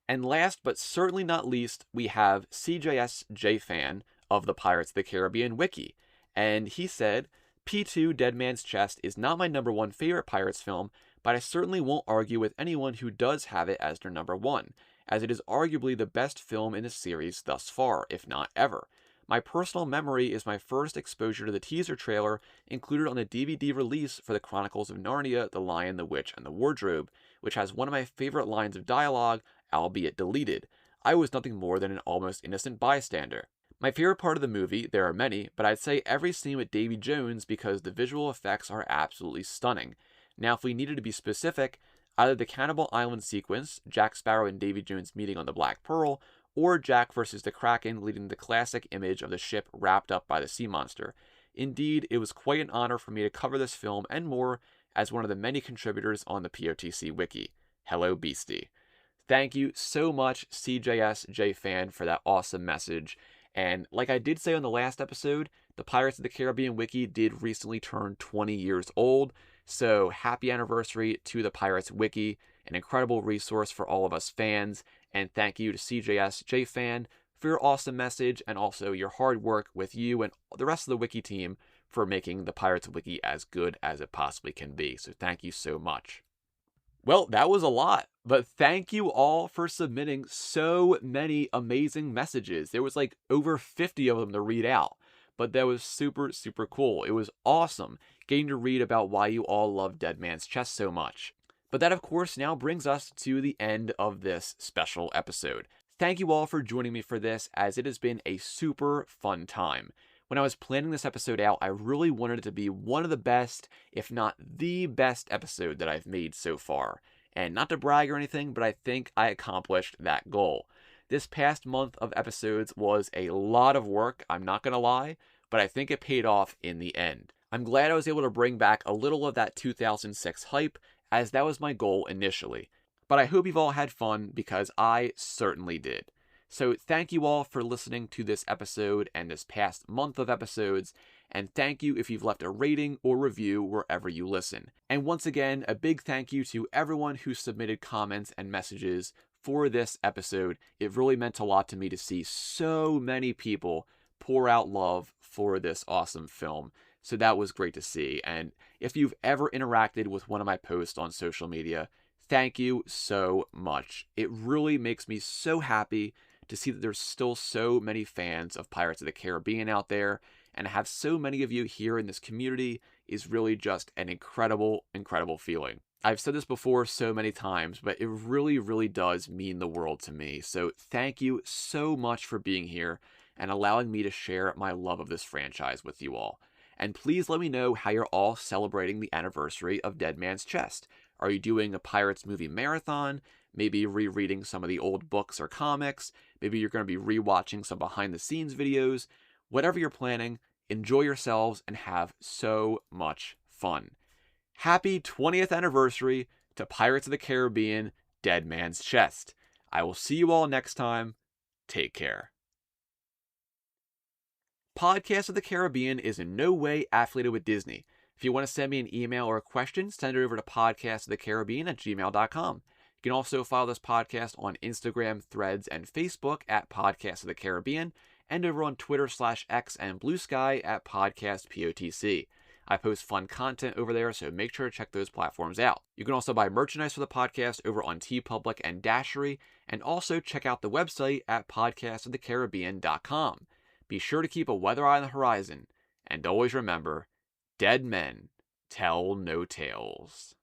Speaker 1: And last but certainly not least, we have CJS JFan of the Pirates of the Caribbean Wiki. And he said, P2 Dead Man's Chest is not my number one favorite Pirates film, but I certainly won't argue with anyone who does have it as their number one, as it is arguably the best film in the series thus far, if not ever. My personal memory is my first exposure to the teaser trailer included on the DVD release for the Chronicles of Narnia, The Lion, the Witch, and the Wardrobe, which has one of my favorite lines of dialogue, albeit deleted. I was nothing more than an almost innocent bystander. My favorite part of the movie, there are many, but I'd say every scene with Davy Jones because the visual effects are absolutely stunning. Now, if we needed to be specific, either the Cannibal Island sequence, Jack Sparrow and Davy Jones meeting on the Black Pearl, or Jack versus the Kraken leading to the classic image of the ship wrapped up by the sea monster. Indeed, it was quite an honor for me to cover this film and more as one of the many contributors on the POTC Wiki. Hello, Beastie. Thank you so much, CJSJFan, for that awesome message. And like I did say on the last episode, the Pirates of the Caribbean Wiki did recently turn 20 years old. So happy anniversary to the Pirates Wiki, an incredible resource for all of us fans. And thank you to CJSJFan for your awesome message and also your hard work with you and the rest of the Wiki team for making the Pirates Wiki as good as it possibly can be. So thank you so much. Well, that was a lot, but thank you all for submitting so many amazing messages. There was like over 50 of them to read out, but that was super, super cool. It was awesome getting to read about why you all love Dead Man's Chest so much. But that, of course, now brings us to the end of this special episode. Thank you all for joining me for this, as it has been a super fun time. When I was planning this episode out, I really wanted it to be one of the best, if not the best episode that I've made so far. And not to brag or anything, but I think I accomplished that goal. This past month of episodes was a lot of work, I'm not going to lie, but I think it paid off in the end. I'm glad I was able to bring back a little of that 2006 hype, as that was my goal initially. But I hope you've all had fun, because I certainly did. So thank you all for listening to this episode and this past month of episodes, and thank you if you've left a rating or review wherever you listen. And once again, a big thank you to everyone who submitted comments and messages for this episode. It really meant a lot to me to see so many people pour out love for this awesome film. So that was great to see. And if you've ever interacted with one of my posts on social media, thank you so much. It really makes me so happy to see that there's still so many fans of Pirates of the Caribbean out there, and to have so many of you here in this community is really just an incredible, incredible feeling. I've said this before so many times, but it really, really does mean the world to me. So thank you so much for being here and allowing me to share my love of this franchise with you all. And please let me know how you're all celebrating the anniversary of Dead Man's Chest. Are you doing a Pirates movie marathon? Maybe rereading some of the old books or comics? Maybe you're going to be rewatching some behind the scenes videos. Whatever you're planning, enjoy yourselves and have so much fun. Happy 20th anniversary to Pirates of the Caribbean, Dead Man's Chest. I will see you all next time. Take care. Podcast of the Caribbean is in no way affiliated with Disney. If you want to send me an email or a question, send it over to podcastofthecaribbean@gmail.com. You can also follow this podcast on Instagram, Threads, and Facebook at Podcast of the Caribbean, and over on Twitter/X and Bluesky at PodcastPOTC. I post fun content over there, so make sure to check those platforms out. You can also buy merchandise for the podcast over on TeePublic and Dashery, and also check out the website at podcastofthecaribbean.com. Be sure to keep a weather eye on the horizon, and always remember, dead men tell no tales.